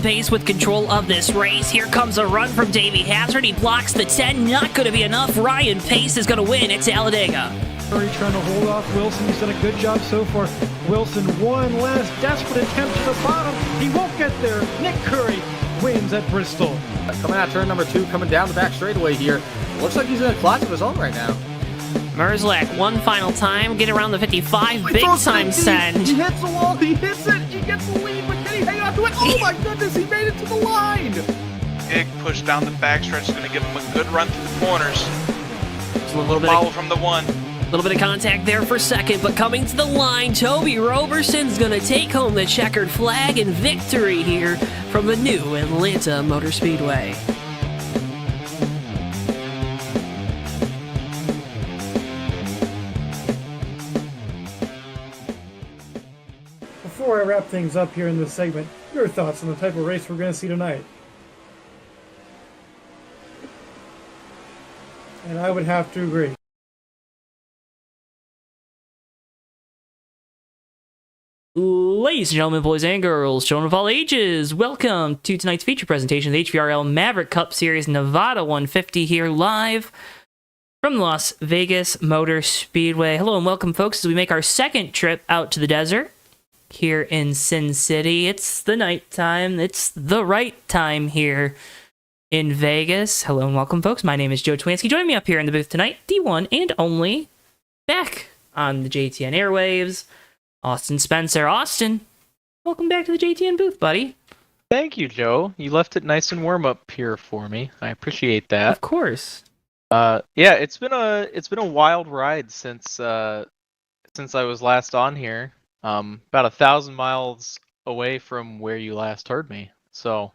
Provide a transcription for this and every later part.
pace with control of this race. Here comes a run from Davey Hazard. He blocks the 10. Not going to be enough. Ryan Pace is going to win at Talladega. Trying to hold off Wilson. He's done a good job so far. Wilson, one last desperate attempt to the bottom. He won't get there. Nick Curry wins at Bristol. Coming out turn number 2, coming down the back straightaway here. Looks like he's in a class of his own right now. Merzlak, one final time, get around the 55, big time send. He hits the wall, he hits it, he gets the lead, but can he hang on to it? Oh my goodness, he made it to the line! Big push down the backstretch is going to give him a good run through the corners. Just a little bit follow from the 1. A little bit of contact there for second, but coming to the line, Toby Roberson's going to take home the checkered flag and victory here from the new Atlanta Motor Speedway. Before I wrap things up here in this segment, your thoughts on the type of race we're going to see tonight? And I would have to agree. Ladies and gentlemen, boys and girls, children of all ages, welcome to tonight's feature presentation of the HVRL Maverick Cup Series Nevada 150 here live from the Las Vegas Motor Speedway. Hello and welcome, folks, as we make our second trip out to the desert here in Sin City. It's the nighttime. It's the right time here in Vegas. Hello and welcome, folks. My name is Joe Twansky. Joining me up here in the booth tonight, the one and only, back on the JTN airwaves, Austin Spencer. Austin, welcome back to the JTN booth, buddy. Thank you, Joe. You left it nice and warm up here for me. I appreciate that. Of course. Yeah, it's been a wild ride since I was last on here. About 1,000 miles away from where you last heard me. So,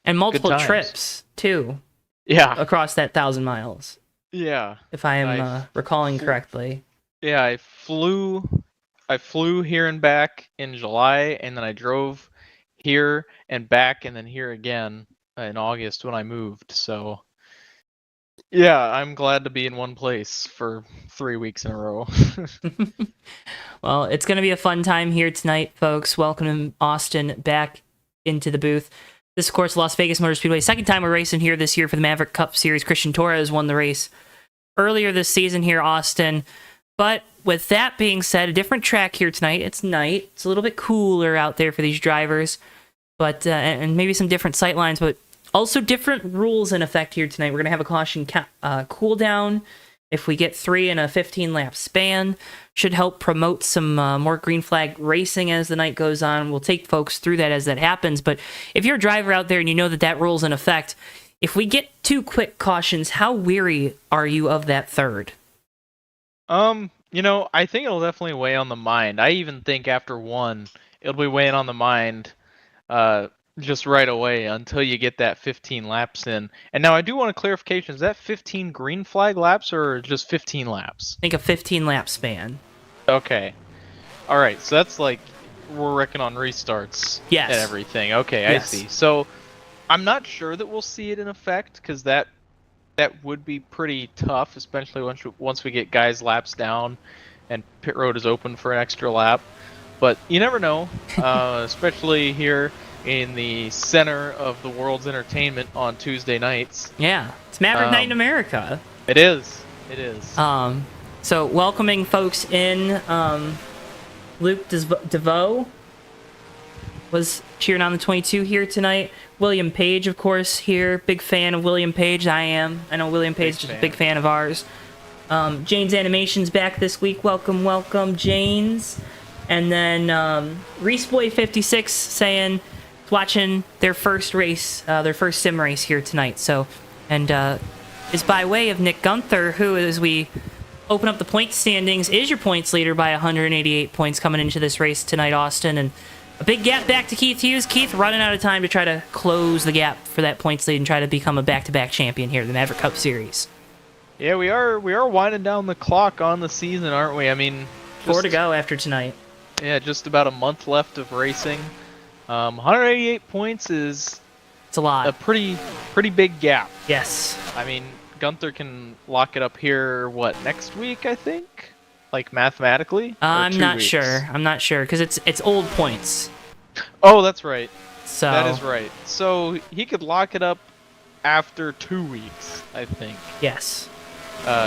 and multiple trips too. Yeah, across that 1,000 miles. Yeah, if I am recalling correctly. Yeah, I flew here and back in July, and then I drove here and back, and then here again in August when I moved. So, yeah, I'm glad to be in one place for 3 weeks in a row. Well, it's going to be a fun time here tonight, folks. Welcome Austin back into the booth. This, of course, Las Vegas Motor Speedway. Second time we're racing here this year for the Maverick Cup Series. Christian Torres won the race earlier this season here, Austin. But with that being said, a different track here tonight. It's night. It's a little bit cooler out there for these drivers, but and maybe some different sight lines, but also different rules in effect here tonight. We're going to have a caution cooldown. If we get 3 in a 15-lap span, should help promote some more green flag racing as the night goes on. We'll take folks through that as that happens. But if you're a driver out there and you know that that rule's in effect, if we get 2 quick cautions, how weary are you of that third? You know, I think it'll definitely weigh on the mind. I even think after 1, it'll be weighing on the mind just right away until you get that 15 laps in. And now I do want a clarification. Is that 15 green flag laps or just 15 laps? I think a 15-lap span. Okay. All right, so that's like we're reckoning on restarts and everything. Okay, yes. I see. So I'm not sure that we'll see it in effect because that would be pretty tough, especially once we get guys' laps down and pit road is open for an extra lap. But you never know, especially here in the center of the world's entertainment on Tuesday nights. Yeah, it's Maverick Night in America. It is. It is. So welcoming folks in, Luke DeVoe was cheering on the 22 here tonight. William Page, of course, here. Big fan of William Page. I am. I know William Page is a big fan of ours. Jane's Animation's back this week. Welcome, welcome, Jane's. And then ReeseBoy56 saying watching their first race, their first sim race here tonight. So, and is by way of Nick Gunther, who, as we open up the point standings, is your points leader by 188 points coming into this race tonight, Austin. And a big gap back to Keith Hughes. Keith running out of time to try to close the gap for that points lead and try to become a back-to-back champion here in the Maverick Cup Series. Yeah, we are winding down the clock on the season, aren't we? I mean, 4 to go after tonight. Yeah, just about a month left of racing. 188 points is it's a lot. A pretty big gap. Yes. I mean, Gunther can lock it up here, what, next week, I think? Like, mathematically? I'm not sure. I'm not sure, because it's old points. Oh, that's right. So that is right. So he could lock it up after 2 weeks, I think. Yes.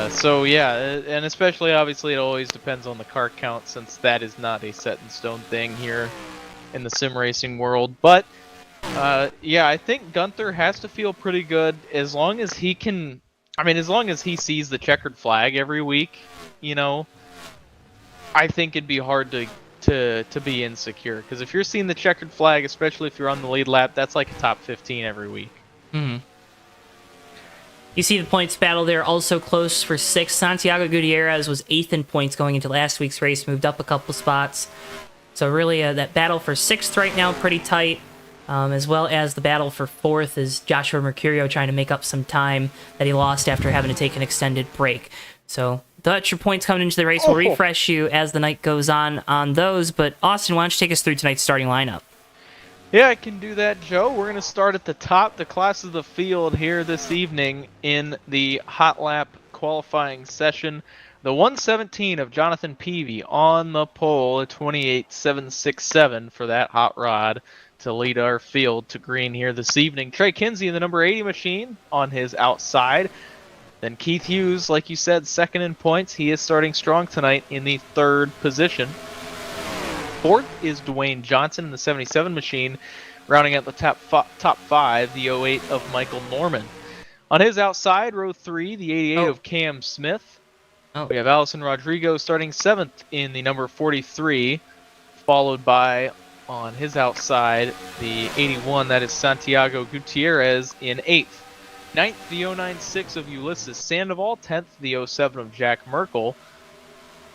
So yeah, and especially obviously it always depends on the car count, since that is not a set in stone thing here in the sim racing world. But yeah, I think Gunther has to feel pretty good as long as he can. I mean, as long as he sees the checkered flag every week, you know, I think it'd be hard to be insecure, because if you're seeing the checkered flag, especially if you're on the lead lap, that's like a top 15 every week. Mm-hmm. You see the points battle there also close for 6th. Santiago Gutierrez was 8th in points going into last week's race, moved up a couple spots. So really that battle for 6th right now, pretty tight, as well as the battle for 4th is Joshua Mercurio trying to make up some time that he lost after having to take an extended break. So that's your points coming into the race. We'll refresh you as the night goes on those, but Austin, why don't you take us through tonight's starting lineup? Yeah, I can do that, Joe. We're going to start at the top, the class of the field here this evening in the Hot Lap qualifying session. The 117 of Jonathan Peavy on the pole, a 28.767 for that hot rod to lead our field to green here this evening. Trey Kinsey in the number 80 machine on his outside. Then Keith Hughes, like you said, 2nd in points. He is starting strong tonight in the 3rd position. 4th is Dwayne Johnson in the 77 machine, rounding out the top 5, the 08 of Michael Norman. On his outside, row 3, the 88 of Cam Smith. We have Allison Rodrigo starting 7th in the number 43, followed by, on his outside, the 81, that is Santiago Gutierrez in 8th. 9th, the 096 of Ulysses Sandoval. 10th, the 07 of Jack Merkel.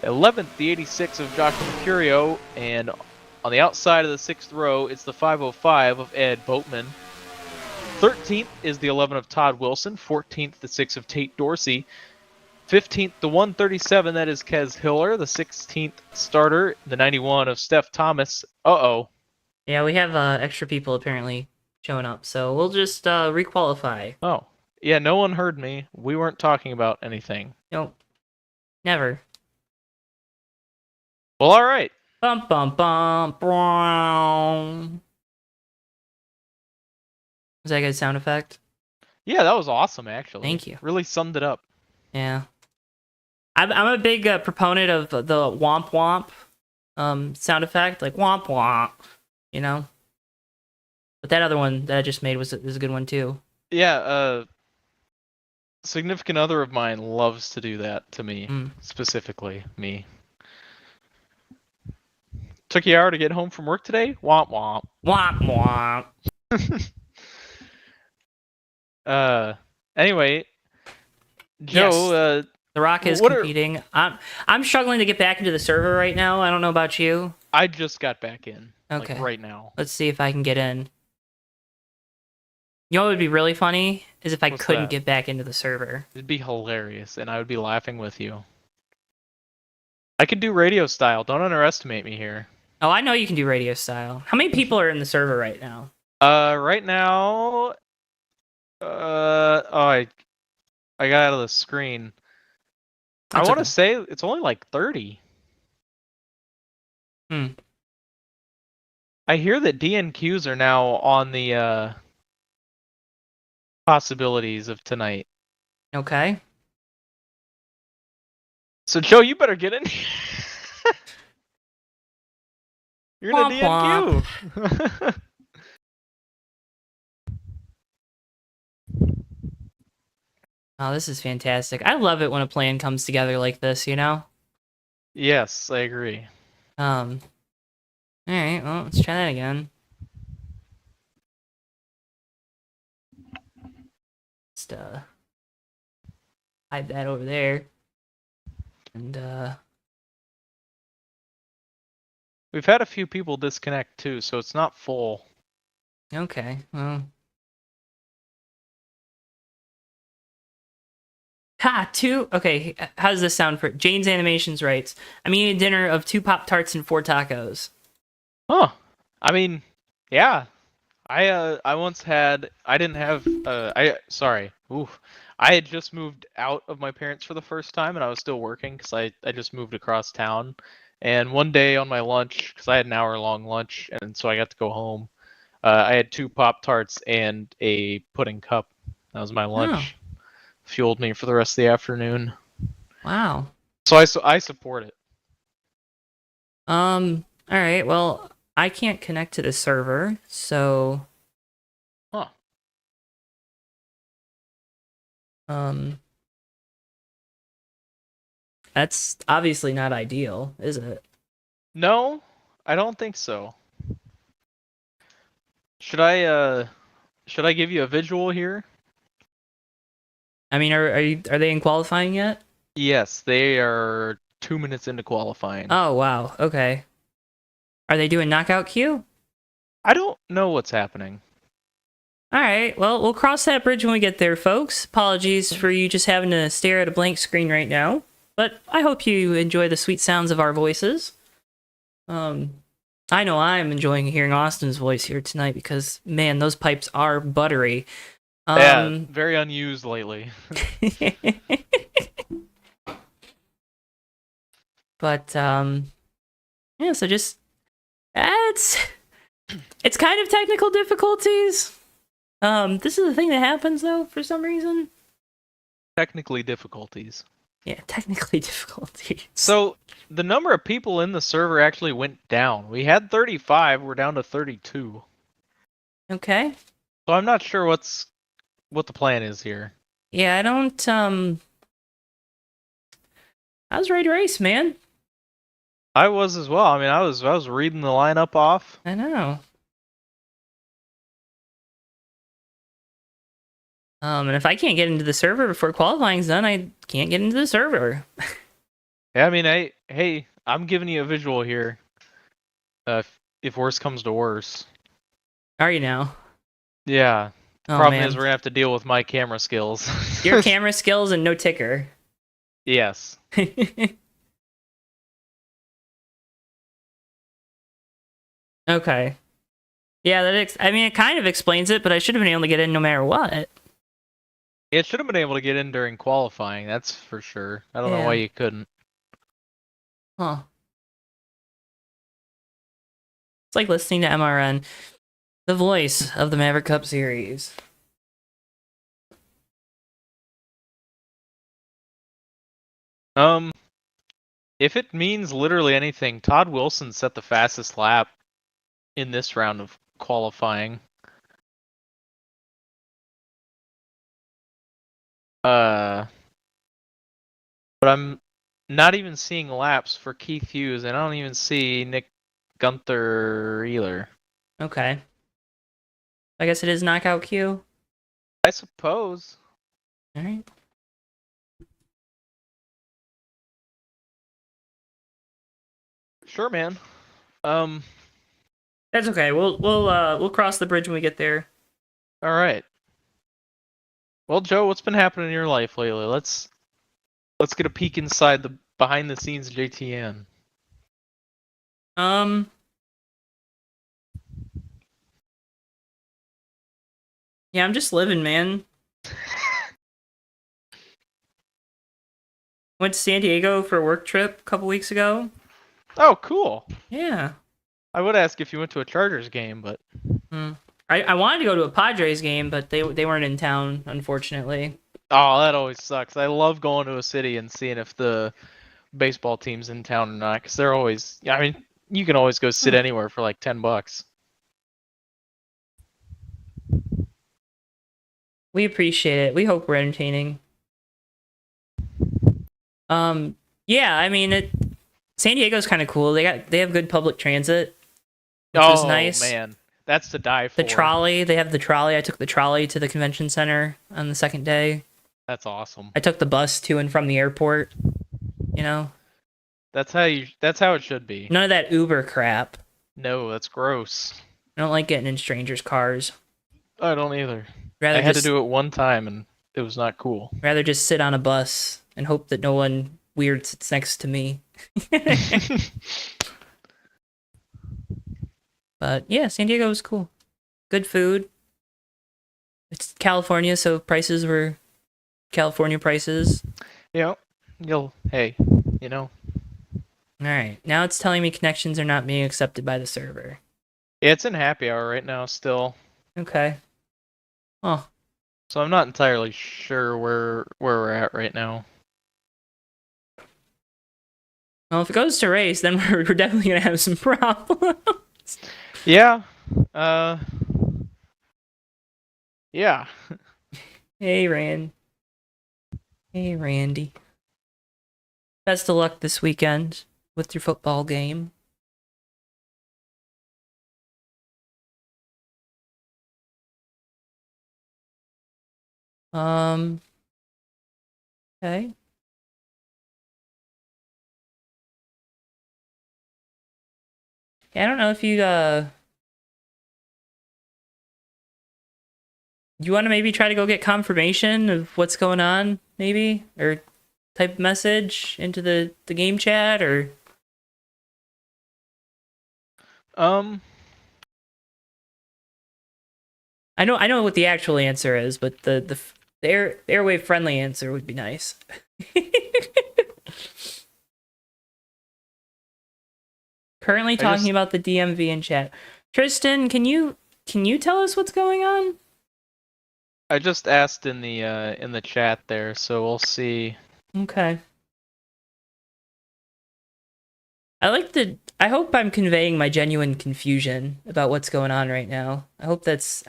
11th, the 86 of Joshua Mercurio, and on the outside of the 6th row, it's the 505 of Ed Boatman. 13th is the 11 of Todd Wilson. 14th, the 6 of Tate Dorsey. 15th, the 137, that is Kez Hiller. The 16th starter, the 91 of Steph Thomas. Yeah, we have extra people apparently showing up, so we'll just requalify. Oh, yeah, no one heard me. We weren't talking about anything. Nope. Never. Well, all right. Bum bum bum. Brum. Was that a good sound effect? Yeah, that was awesome, actually. Thank you. Really summed it up. Yeah. I'm a big proponent of the womp womp sound effect, like womp womp, you know? But that other one that I just made was a good one, too. Yeah, significant other of mine loves to do that to me, specifically me. Took you an hour to get home from work today? Womp womp. Womp womp. Anyway, Joe, yes, The Rock is competing. I'm struggling to get back into the server right now. I don't know about you. I just got back in. Okay. Like right now. Let's see if I can get in. You know what would be really funny is if I couldn't get back into the server. It'd be hilarious, and I would be laughing with you. I could do radio style. Don't underestimate me here. Oh, I know you can do radio style. How many people are in the server right now? Right now, I got out of the screen. I want to say it's only like 30. I hear that DNQs are now on the possibilities of tonight. Okay. So Joe, you better get in. You're in a DNQ. Oh, this is fantastic. I love it when a plan comes together like this, you know? Yes, I agree. Alright, well, let's try that again. Just, hide that over there. And, we've had a few people disconnect too, so it's not full. Okay, well. Okay, how does this sound for Jane's Animations writes, I'm eating a dinner of 2 Pop-Tarts and 4 tacos. Huh. I mean, yeah. I once had, I had just moved out of my parents for the first time, and I was still working because I just moved across town. And one day on my lunch, because I had an hour-long lunch, and so I got to go home, I had 2 Pop-Tarts and a pudding cup. That was my lunch. Fueled me for the rest of the afternoon. Wow. So I support it. All right. Well, I can't connect to the server, so. Huh. That's obviously not ideal, is it? No, I don't think so. Should I give you a visual here? I mean, are they in qualifying yet? Yes, they are 2 minutes into qualifying. Oh wow. Okay. Are they doing knockout queue? I don't know what's happening. All right. Well, we'll cross that bridge when we get there, folks. Apologies for you just having to stare at a blank screen right now, but I hope you enjoy the sweet sounds of our voices. I know I'm enjoying hearing Austin's voice here tonight because, man, those pipes are buttery. Yeah, very unused lately. But yeah, so just it's kind of technical difficulties. This is the thing that happens though for some reason. Technically difficulties. Yeah, technically difficulties. So the number of people in the server actually went down. We had 35, we're down to 32. Okay. So I'm not sure what the plan is here. Yeah, I don't I was ready to race, man. I was as well. I mean, I was reading the lineup off. I know. And if I can't get into the server before qualifying's done, I can't get into the server. Yeah, I mean, hey, I'm giving you a visual here. If worse comes to worse. Are you now? Yeah. Oh, Problem man. is we're gonna have to deal with my camera skills. Your camera skills and no ticker. Yes. Okay. Yeah, I mean, it kind of explains it, but I should have been able to get in no matter what. It should have been able to get in during qualifying, that's for sure. I don't know why you couldn't. Huh. It's like listening to MRN, the voice of the Maverick Cup Series. If it means literally anything, Todd Wilson set the fastest lap in this round of qualifying. But I'm not even seeing laps for Keith Hughes, and I don't even see Nick Gunther either. Okay. I guess it is knockout queue. I suppose. All right. Sure, man. That's okay. We'll cross the bridge when we get there. All right. Well, Joe, what's been happening in your life lately? Let's get a peek inside the behind the scenes JTN. Yeah, I'm just living, man. Went to San Diego for a work trip a couple weeks ago. Oh, cool. Yeah. I would ask if you went to a Chargers game, but I wanted to go to a Padres game, but they weren't in town, unfortunately. Oh, that always sucks. I love going to a city and seeing if the baseball team's in town or not, because they're always. I mean, you can always go sit anywhere for like $10. We appreciate it. We hope we're entertaining. Yeah, I mean, San Diego's kind of cool. They have good public transit, which is nice. Oh man, that's to die for. The trolley, they have the trolley. I took the trolley to the convention center on the second day. That's awesome. I took the bus to and from the airport. You know. That's how it should be. None of that Uber crap. No, that's gross. I don't like getting in strangers' cars. I don't either. I had to do it one time and it was not cool. Rather just sit on a bus and hope that no one weird sits next to me. But yeah, San Diego was cool. Good food. It's California, so prices were California prices. Yeah. Hey, you know. Alright, now it's telling me connections are not being accepted by the server. Yeah, it's in happy hour right now still. Okay. Oh. So I'm not entirely sure where we're at right now. Well, if it goes to race, then we're definitely gonna have some problems. Yeah. Yeah. Hey, Rand. Hey, Randy. Best of luck this weekend with your football game. Okay. I don't know if you you want to maybe try to go get confirmation of what's going on, maybe, or type message into the game chat, or I know what the actual answer is, but the airwave friendly answer would be nice. Currently talking about the DMV in chat. Tristan, can you tell us what's going on? I just asked in the chat there, so we'll see. Okay. I hope I'm conveying my genuine confusion about what's going on right now. I hope that's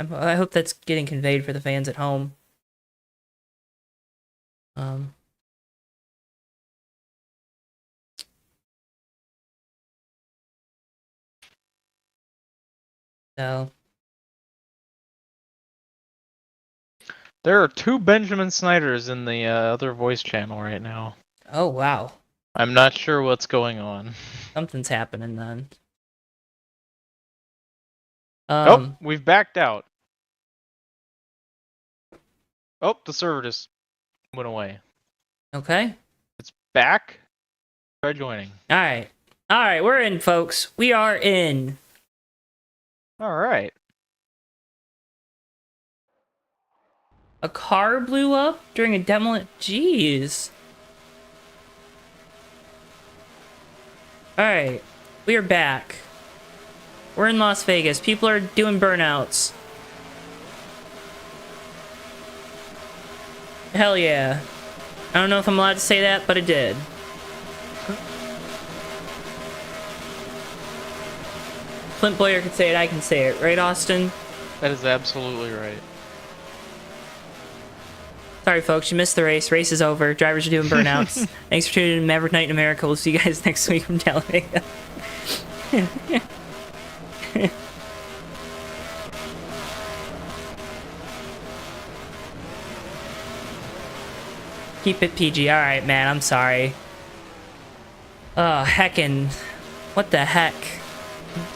getting conveyed for the fans at home. So there are 2 Benjamin Snyders in the other voice channel right now. Oh wow. I'm not sure what's going on. Something's happening then. Oh, we've backed out. Oh, the server just went away. Okay. It's back. Try joining. All right, we're in, folks. We are in. All right. A car blew up during a demolition. Jeez. All right, we are back. We're in Las Vegas. People are doing burnouts. Hell yeah. I don't know if I'm allowed to say that, but I did. Clint Boyer could say it, I can say it. Right, Austin? That is absolutely right. Sorry, folks, you missed the race. Race is over. Drivers are doing burnouts. Thanks for tuning in to Maverick Night in America. We'll see you guys next week from Talladega. Keep it PG. Alright, man, I'm sorry. Heckin'. What the heck?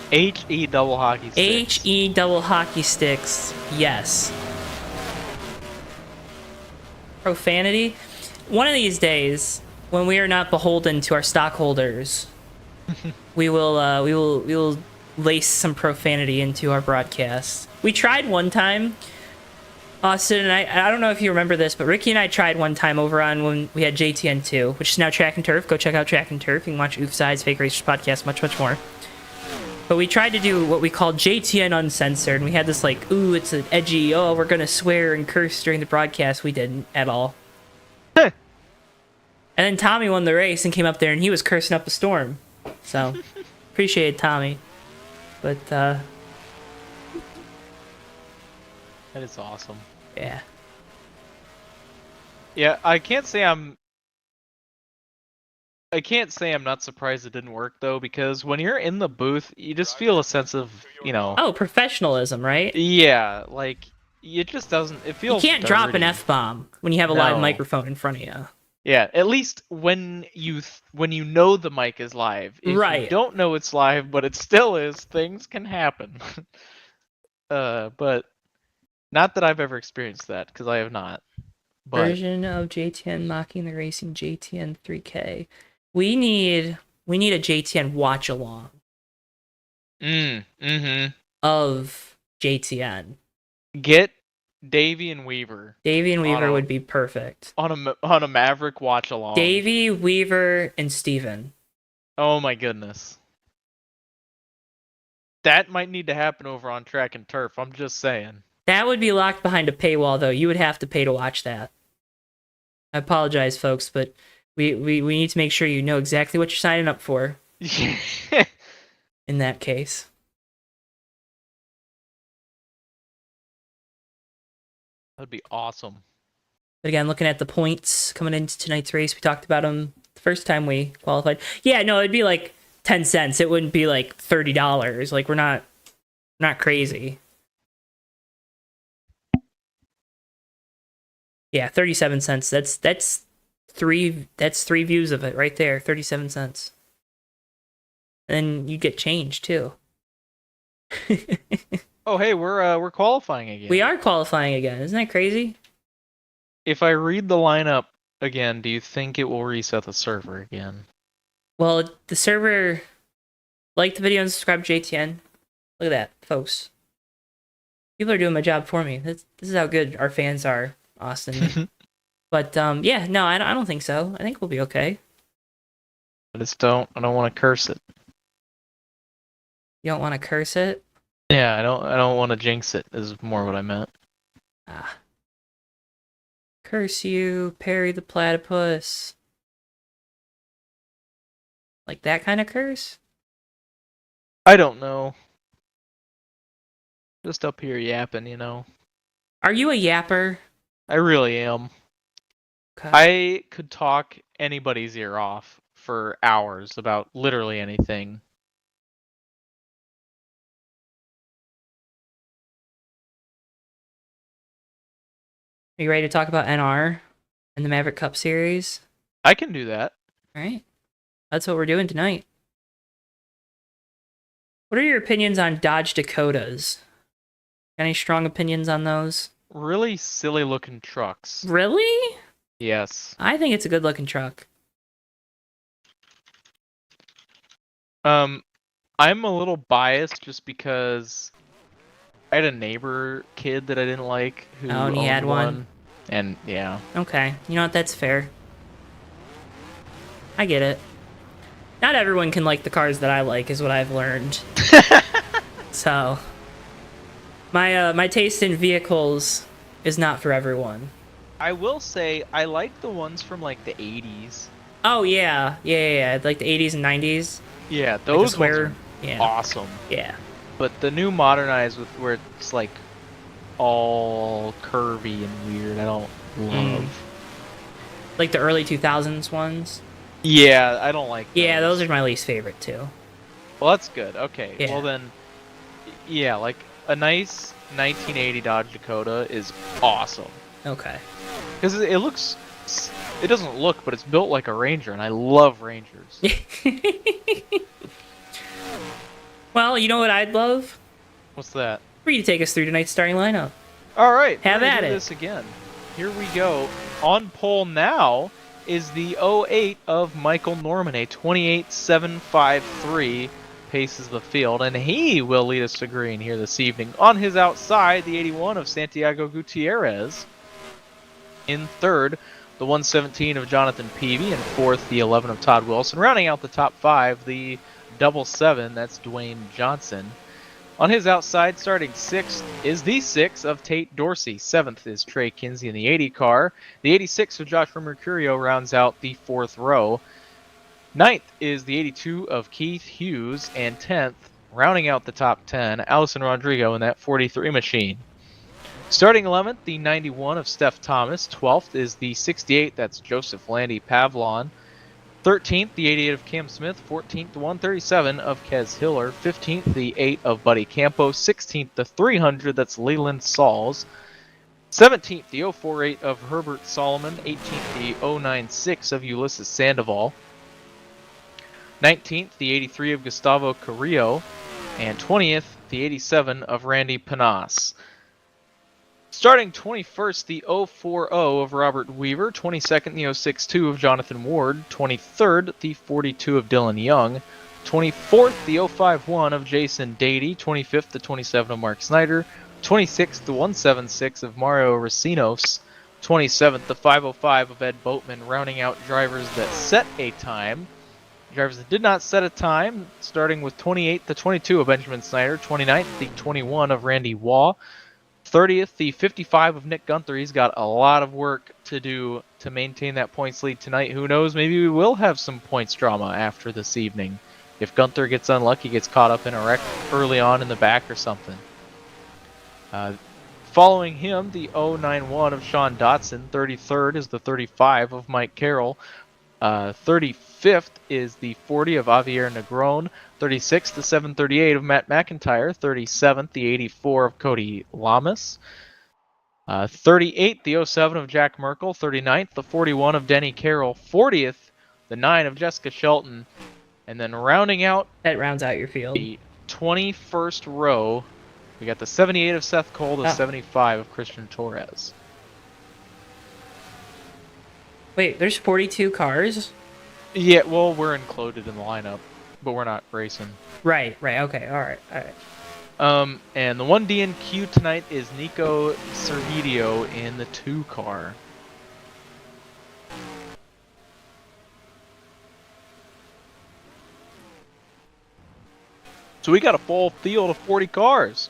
HE double hockey sticks. HE double hockey sticks. Yes. Profanity. One of these days, when we are not beholden to our stockholders, we will lace some profanity into our broadcast. We tried one time, Austin and I don't know if you remember this, but Ricky and I tried one time over on when we had JTN2, which is now Track and Turf. Go check out Track and Turf. You can watch Oof Sides, Fake Racers podcast, much more. But we tried to do what we called JTN Uncensored, and we had this like, ooh, it's an edgy, oh, we're gonna swear and curse during the broadcast. We didn't at all. And then Tommy won the race and came up there, and he was cursing up a storm. So, appreciate Tommy. But, that is awesome. Yeah. Yeah, I can't say I'm not surprised it didn't work though, because when you're in the booth, you just feel a sense of, Oh, professionalism, right? Yeah, like it just doesn't. It feels. You can't dirty. drop an F-bomb when you have a live microphone in front of you. Yeah, at least when you know the mic is live. If you don't know it's live, but it still is, things can happen. But not that I've ever experienced that, because I have not. But... Version of JTN mocking the racing JTN 3K. We need a JTN watch along. Of JTN. Get Davey and Weaver. Davey and Weaver would be perfect. On a Maverick watch along. Davey, Weaver, and Steven. Oh my goodness. That might need to happen over on Track and Turf. I'm just saying. That would be locked behind a paywall, though. You would have to pay to watch that. I apologize, folks, but we need to make sure you know exactly what you're signing up for. In that case. That'd be awesome. But again, looking at the points coming into tonight's race, we talked about them the first time we qualified. Yeah, no, it'd be like 10 cents. It wouldn't be like $30. Like, we're not crazy. Yeah, 37 cents. That's three views of it right there. 37 cents. And then you get change too. Oh, hey, we're qualifying again. We are qualifying again. Isn't that crazy? If I read the lineup again, do you think it will reset the server again? Well, the server, like the video and subscribe to JTN. Look at that, folks. People are doing my job for me. This is how good our fans are, Austin. But yeah, no, I don't think so. I think we'll be okay. I don't want to curse it. You don't want to curse it? Yeah, I don't want to jinx it. Is more what I meant. Curse you, Perry the Platypus. Like that kind of curse? I don't know. Just up here yapping, you know. Are you a yapper? I really am. Okay. I could talk anybody's ear off for hours about literally anything. Are you ready to talk about NR and the Maverick Cup Series? I can do that. All right. That's what we're doing tonight. What are your opinions on Dodge Dakotas? Any strong opinions on those? Really silly looking trucks. Really? Yes. I think it's a good looking truck. I'm a little biased just because I had a neighbor kid that I didn't like who and he owned had one. And yeah. Okay. You know what? That's fair. I get it. Not everyone can like the cars that I like, is what I've learned. So, my taste in vehicles is not for everyone. I will say I like the ones from like the 80s. Oh yeah, like the 80s and 90s. Yeah, those square, ones are awesome. Yeah. But the new modernized with where it's like all curvy and weird, I don't love. Like the early 2000s ones. Yeah, I don't like those. Yeah, those are my least favorite too. Well, that's good. Okay. Yeah. Well then, yeah, like a nice 1980 Dodge Dakota is awesome. Okay. Because it looks, it doesn't look, but it's built like a Ranger, and I love Rangers. Well, you know what I'd love? What's that? For you to take us through tonight's starting lineup. All right. Have we're at gonna do it. this again. Here we go. On pole now is the 08 of Michael Norman, a 28.753 paces the field, and he will lead us to green here this evening. On his outside, the 81 of Santiago Gutierrez. In third, the 117 of Jonathan Peavy. In fourth, the 11 of Todd Wilson. Rounding out the top five, the 77, that's Dwayne Johnson. On his outside, starting sixth, is the 6 of Tate Dorsey. Seventh is Trey Kinsey in the 80 car. The 86 of Joshua Mercurio rounds out the fourth row. Ninth is the 82 of Keith Hughes. And 10th, rounding out the top 10, Allison Rodrigo in that 43 machine. Starting 11th, the 91 of Steph Thomas. 12th is the 68, that's Joseph Landy Pavlon. 13th, the 88 of Cam Smith. 14th, the 137 of Kez Hiller. 15th, the 8 of Buddy Campo. 16th, the 300, that's Leland Sauls. 17th, the 048 of Herbert Solomon. 18th, the 096 of Ulysses Sandoval. 19th, the 83 of Gustavo Carrillo. And 20th, the 87 of Randy Panas. Starting 21st, the 040 of Robert Weaver. 22nd, the 062 of Jonathan Ward. 23rd, the 42 of Dylan Young. 24th, the 051 of Jason Dady. 25th, the 27 of Mark Snyder. 26th, the 176 of Mario Racinos. 27th, the 505 of Ed Boatman, rounding out drivers that set a time. Drivers that did not set a time, starting with 28th, the 22 of Benjamin Snyder, 29th, the 21 of Randy Waugh, 30th, the 55 of Nick Gunther. He's got a lot of work to do to maintain that points lead tonight. Who knows, maybe we will have some points drama after this evening. If Gunther gets unlucky, gets caught up in a wreck early on in the back or something. Following him, the 091 of Sean Dotson. 33rd is the 35 of Mike Carroll. 35th is the 40 of Javier Negron. 36th, the 738 of Matt McIntyre. 37th, the 84 of Cody Lamas. 38th, the 07 of Jack Merkel. 39th, the 41 of Denny Carroll. 40th, the 9 of Jessica Shelton. And then rounding out... That rounds out your field. The 21st row, we got the 78 of Seth Cole, the 75 of Christian Torres. Wait, there's 42 cars? Yeah, well, we're included in the lineup, but we're not racing. Right, okay, alright. And the 1 DNQ tonight is Nico Servideo in the 2 car. So we got a full field of 40 cars.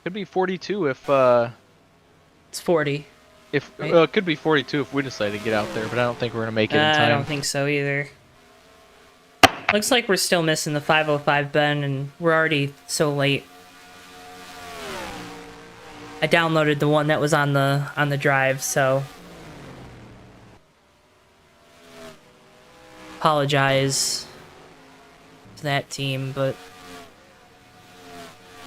Could be 42 if it's 40. If right? It could be 42 if we decide to get out there, but I don't think we're gonna make it in time. I don't think so either. Looks like we're still missing the 505 Ben, and we're already so late. I downloaded the one that was on the drive, so apologize to that team, but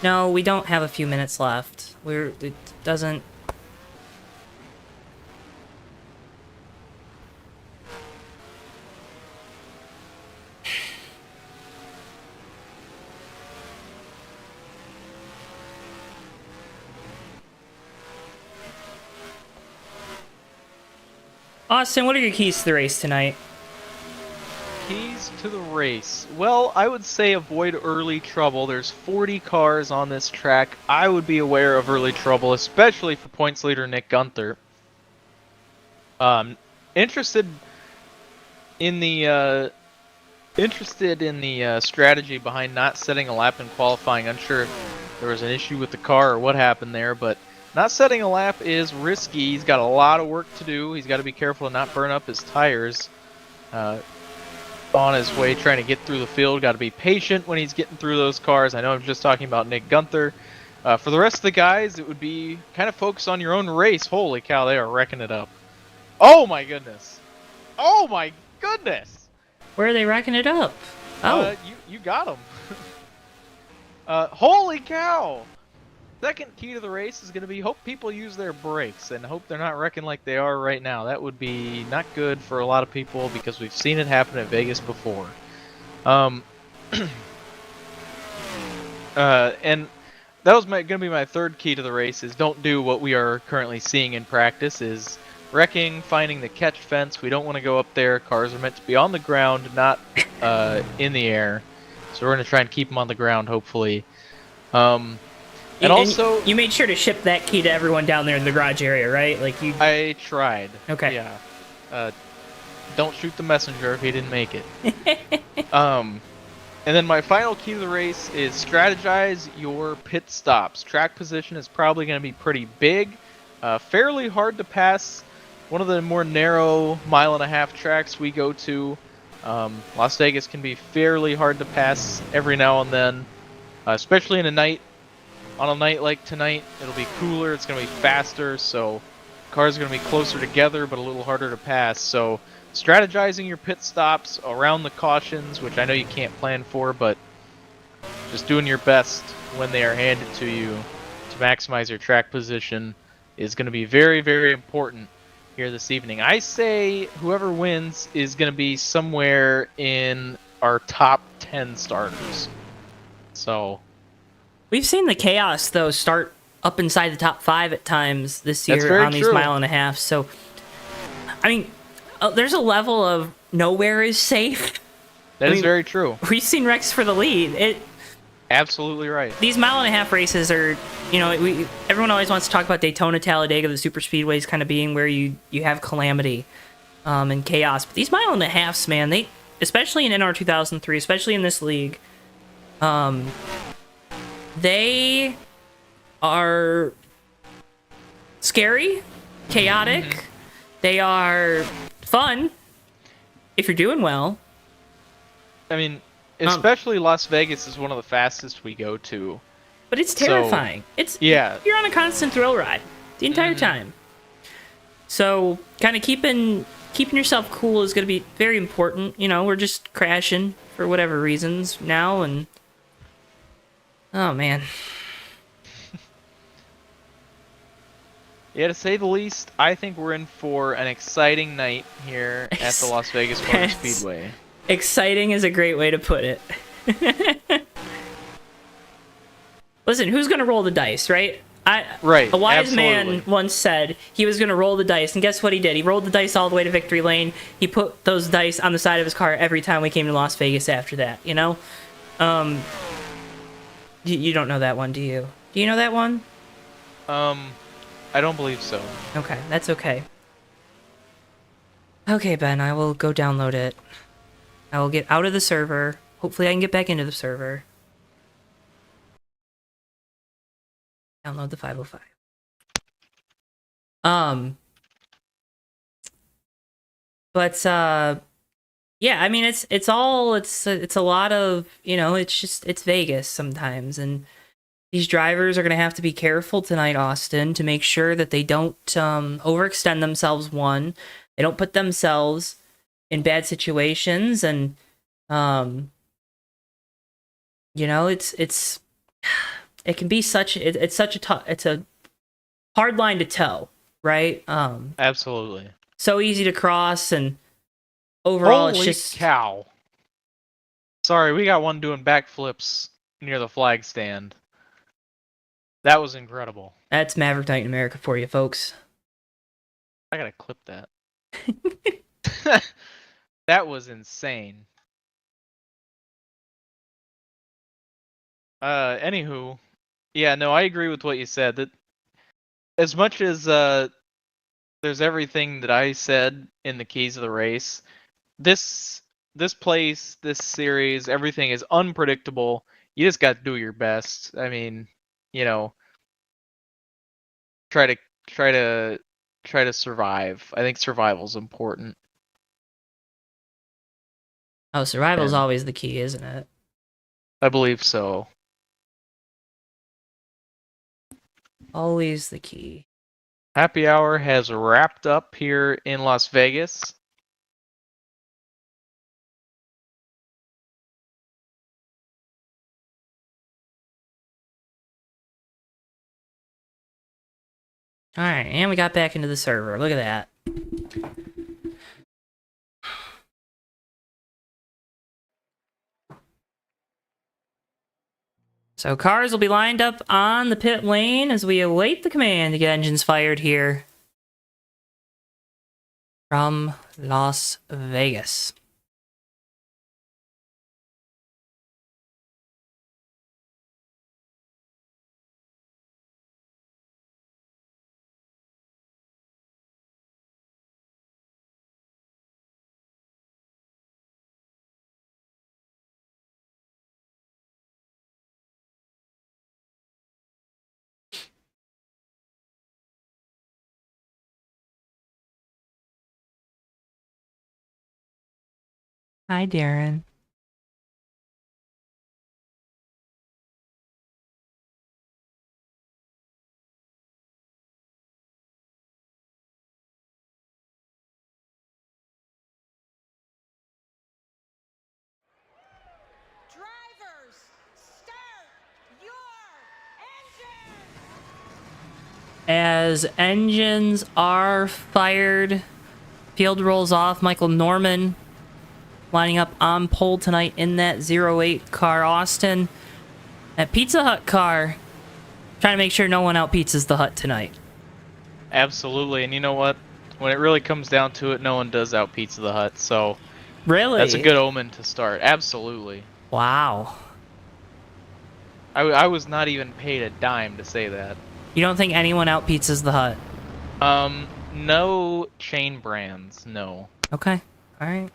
no, we don't have a few minutes left. It doesn't. Austin, what are your keys to the race tonight? Keys to the race. Well, I would say avoid early trouble. There's 40 cars on this track. I would be aware of early trouble, especially for points leader Nick Gunther. Interested in the strategy behind not setting a lap in qualifying. Unsure if there was an issue with the car or what happened there, but not setting a lap is risky. He's got a lot of work to do. He's got to be careful to not burn up his tires. On his way trying to get through the field. Got to be patient when he's getting through those cars. I know I'm just talking about Nick Gunther. For the rest of the guys, it would be kind of focus on your own race. Holy cow, they are wrecking it up. Oh my goodness. Oh my goodness. Where are they wrecking it up? Oh. You got them. Holy cow. Second key to the race is going to be hope people use their brakes and hope they're not wrecking like they are right now. That would be not good for a lot of people because we've seen it happen at Vegas before. And that was going to be my third key to the race is don't do what we are currently seeing in practice is wrecking, finding the catch fence. We don't want to go up there. Cars are meant to be on the ground, not in the air. So we're going to try and keep them on the ground, hopefully. And also, you made sure to ship that key to everyone down there in the garage area, right? I tried. Okay. Yeah. Don't shoot the messenger if he didn't make it. And then my final key to the race is strategize your pit stops. Track position is probably going to be pretty big, fairly hard to pass. One of the more narrow 1.5-mile tracks we go to. Las Vegas can be fairly hard to pass every now and then, especially in a night. On a night like tonight, it'll be cooler, it's going to be faster, so cars are going to be closer together but a little harder to pass. So strategizing your pit stops around the cautions, which I know you can't plan for, but just doing your best when they are handed to you to maximize your track position is going to be very, very important here this evening. I say whoever wins is going to be somewhere in our top 10 starters. So... We've seen the chaos, though, start up inside the top 5 at times this year on these 1.5 miles. So, I mean, there's a level of nowhere is safe. That is very true. We've seen wrecks for the lead. Absolutely right. These 1.5 mile races are, everyone always wants to talk about Daytona, Talladega, the super speedways kind of being where you have calamity. and chaos. But these mile and a halves, man, they, especially in NR 2003, especially in this league, they are scary, chaotic. They are fun if you're doing well. I mean, especially Las Vegas is one of the fastest we go to. But it's terrifying. You're on a constant thrill ride the entire time. So kind of keeping yourself cool is going to be very important. You know, we're just crashing for whatever reasons now, and oh man. Yeah, to say the least, I think we're in for an exciting night here at the Las Vegas Motor Speedway. Exciting is a great way to put it. Listen, who's going to roll the dice, right? Right, a wise absolutely. man once said he was going to roll the dice, and guess what he did? He rolled the dice all the way to victory lane. He put those dice on the side of his car every time we came to Las Vegas after that, you know? You don't know that one, do you? Do you know that one? I don't believe so. Okay, that's okay. Okay, Ben, I will go download it. I will get out of the server. Hopefully I can get back into the server. Download the 505. Yeah, I mean, it's a lot of, you know, it's Vegas sometimes, and these drivers are going to have to be careful tonight, Austin, to make sure that they don't overextend themselves, one. They don't put themselves in bad situations, and, you know, it can be it's a hard line to toe, right? Absolutely. So easy to cross, and overall Holy it's just... cow. Sorry, we got one doing backflips near the flag stand. That was incredible. That's Maverick Night in America for you, folks. I gotta clip that. That was insane. Anywho, yeah, no, I agree with what you said. That as much as there's everything that I said in the keys of the race, this place, this series, everything is unpredictable. You just got to do your best. I mean, you know, try to survive. I think survival's important. Oh, survival's always the key, isn't it? I believe so. Always the key. Happy hour has wrapped up here in Las Vegas. Alright, and we got back into the server. Look at that. So cars will be lined up on the pit lane as we await the command to get engines fired here from Las Vegas. Hi, Darren. Drivers, start your engines! As engines are fired, field rolls off. Michael Norman lining up on pole tonight in that 08 car. Austin, that Pizza Hut car, trying to make sure no one outpizzas the Hut tonight. Absolutely, and you know what? When it really comes down to it, no one does outpizza the Hut, so... Really? That's a good omen to start. Absolutely. Wow. I was not even paid a dime to say that. You don't think anyone outpizzas the Hut? No chain brands, no. Okay. All right.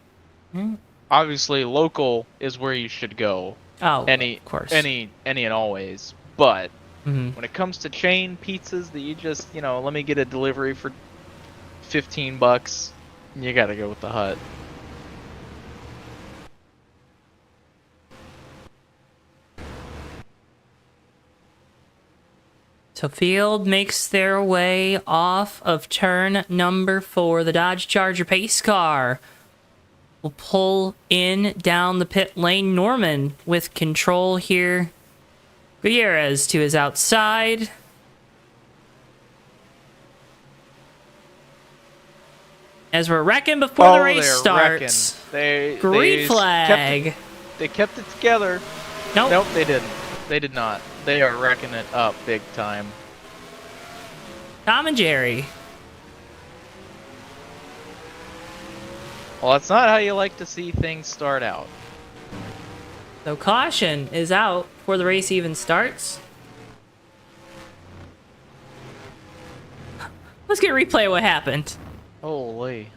Obviously, local is where you should go. Oh, Any, of course. any and always. But Mm-hmm. when it comes to chain pizzas that you just, let me get a delivery for $15, you gotta go with the Hut. So field makes their way off of turn number 4. The Dodge Charger pace car will pull in down the pit lane. Norman with control here. Gutierrez to his outside. As we're wrecking before the race starts. Green flag. They kept it together. Nope, they didn't. They did not. They are wrecking it up big time. Tom and Jerry. Well, that's not how you like to see things start out. So caution is out before the race even starts. Let's get a replay of what happened. Holy.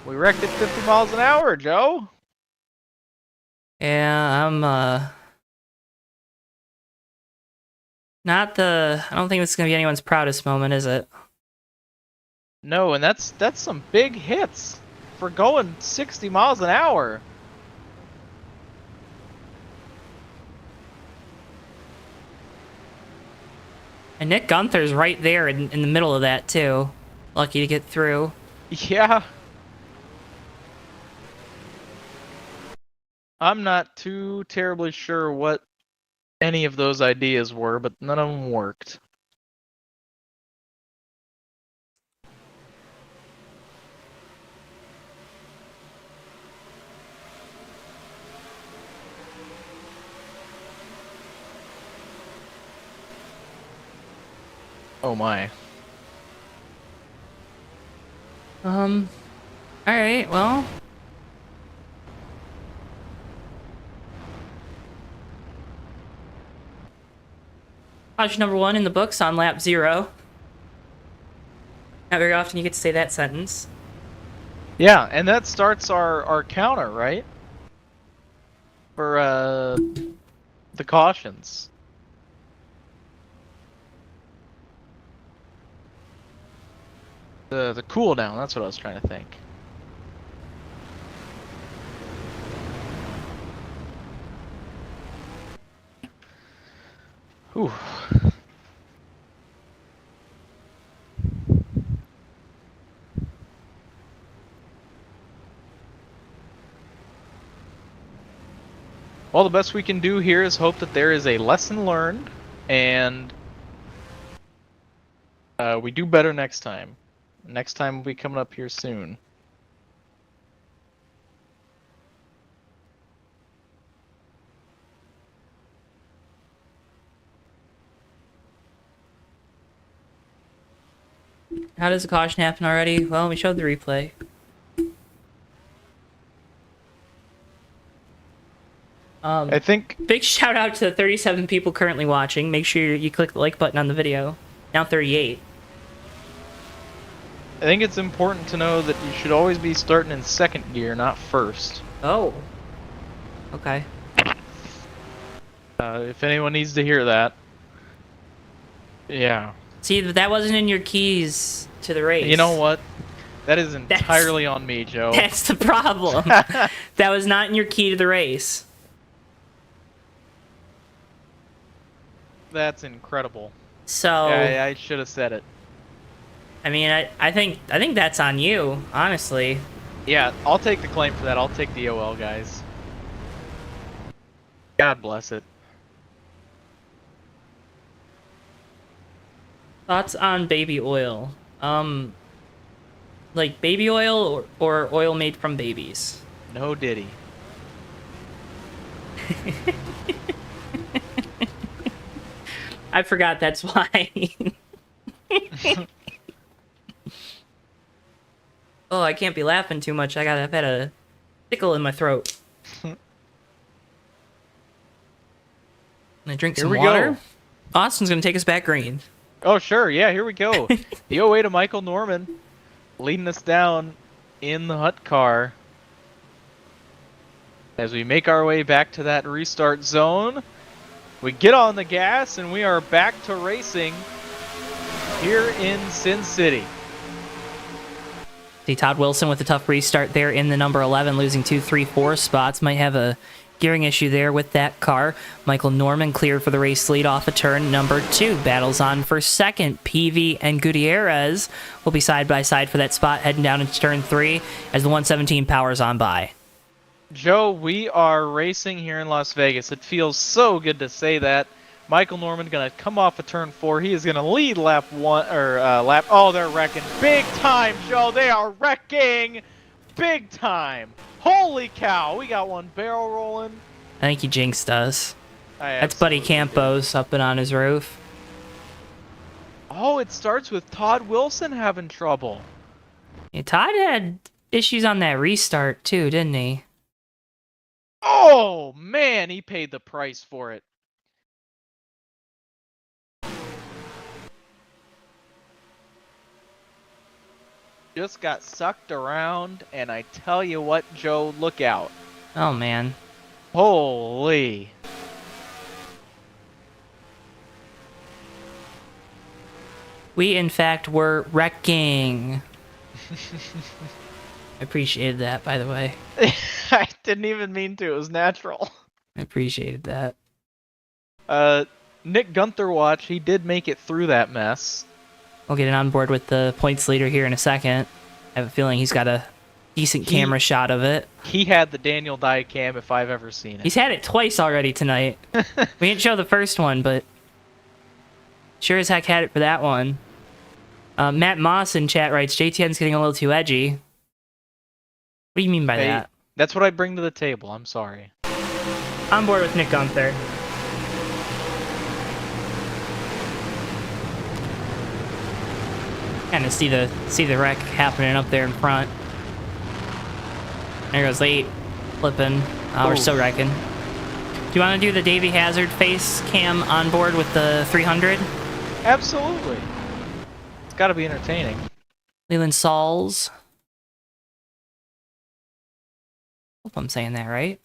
We wrecked at 50 miles an hour, Joe. Yeah, I'm, I don't think this is going to be anyone's proudest moment, is it? No, and that's some big hits for going 60 miles an hour. And Nick Gunther's right there in the middle of that, too. Lucky to get through. Yeah. I'm not too terribly sure what any of those ideas were, but none of them worked. Oh my. Alright, well. Caution number 1 in the books on lap 0. Not very often you get to say that sentence. Yeah, and that starts our counter, right? For, the cautions. The cooldown, that's what I was trying to think. Whew. Well, the best we can do here is hope that there is a lesson learned, and we do better next time. Next time will be coming up here soon. How does the caution happen already? Well, we showed the replay. I think... Big shout out to the 37 people currently watching. Make sure you click the like button on the video. Now 38. I think it's important to know that you should always be starting in second gear, not first. Oh. Okay. If anyone needs to hear that. Yeah. See, that wasn't in your keys to the race. You know what? That is entirely on me, Joe. That's the problem. That was not in your key to the race. That's incredible. So... Yeah, I should have said it. I mean, I think that's on you, honestly. Yeah, I'll take the claim for that. I'll take the OL, guys. God bless it. Thoughts on baby oil? Like baby oil or oil made from babies? No diddy. I forgot that's why. Oh, I can't be laughing too much. I've had a tickle in my throat. I drink some water. Go. Austin's gonna take us back green. Oh, sure. Yeah, here we go. The 08 of Michael Norman. leading us down in the Hut car. As we make our way back to that restart zone, we get on the gas and we are back to racing here in Sin City. See Todd Wilson with a tough restart there in the number 11, losing 2, 3, 4 spots. Might have a gearing issue there with that car. Michael Norman cleared for the race lead off of turn number 2. Battles on for second. Peavy and Gutierrez will be side by side for that spot, heading down into turn 3 as the 117 powers on by. Joe, we are racing here in Las Vegas. It feels so good to say that. Michael Norman gonna come off of turn 4. He is gonna lead lap 1 or lap. Oh, they're wrecking big time, Joe. They are wrecking big time. Holy cow! We got one barrel rolling. I think he jinxed us. That's Buddy Campos up and on his roof. Oh, it starts with Todd Wilson having trouble. Yeah, Todd had issues on that restart too, didn't he? Oh man, he paid the price for it. Just got sucked around, and I tell you what, Joe, look out. Oh man. Holy. We, in fact, were wrecking. I appreciated that, by the way. I didn't even mean to. It was natural. I appreciated that. Nick Gunther watch, he did make it through that mess. We'll get it on board with the points leader here in a second. I have a feeling he's got a decent camera shot of it. He had the Daniel Dye cam if I've ever seen it. He's had it twice already tonight. We didn't show the first one, but sure as heck had it for that one. Matt Moss in chat writes, JTN's getting a little too edgy. What do you mean by that? That's what I bring to the table. I'm sorry. On board with Nick Gunther. Kind of see the wreck happening up there in front. There goes 8, flipping. We're still wrecking. Do you want to do the Davey Hazard face cam on board with the 300? Absolutely. It's got to be entertaining. Leland Sauls. Hope I'm saying that right.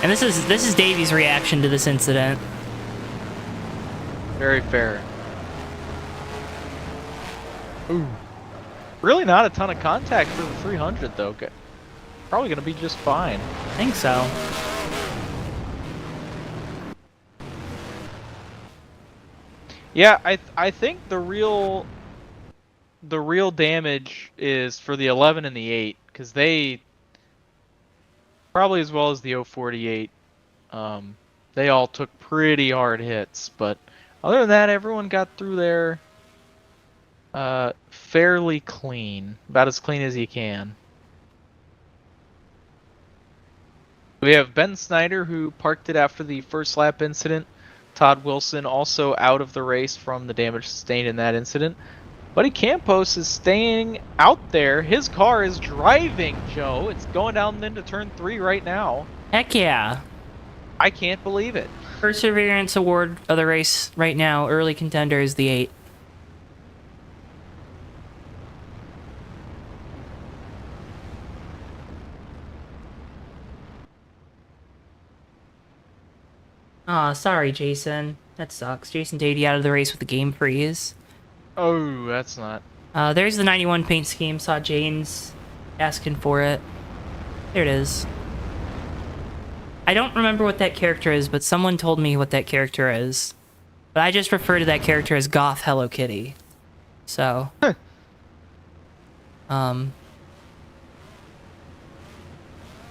And this is Davey's reaction to this incident. Very fair. Ooh. Really not a ton of contact for the 300 though. Probably going to be just fine. I think so. Yeah, I think the real damage is for the 11 and the 8, because they probably, as well as the 048, they all took pretty hard hits. But other than that, everyone got through there fairly clean, about as clean as you can. We have Ben Snyder, who parked it after the first lap incident. Todd Wilson also out of the race from the damage sustained in that incident. Buddy Campos is staying out there. His car is driving, Joe. It's going down into turn 3 right now. Heck yeah. I can't believe it. Perseverance award of the race right now. Early contender is the 8. Aw, sorry, Jason. That sucks. Jason Dady out of the race with the game freeze. Oh, that's not... There's the 91 paint scheme. Saw Jane's asking for it. There it is. I don't remember what that character is, but someone told me what that character is. But I just refer to that character as Goth Hello Kitty. So...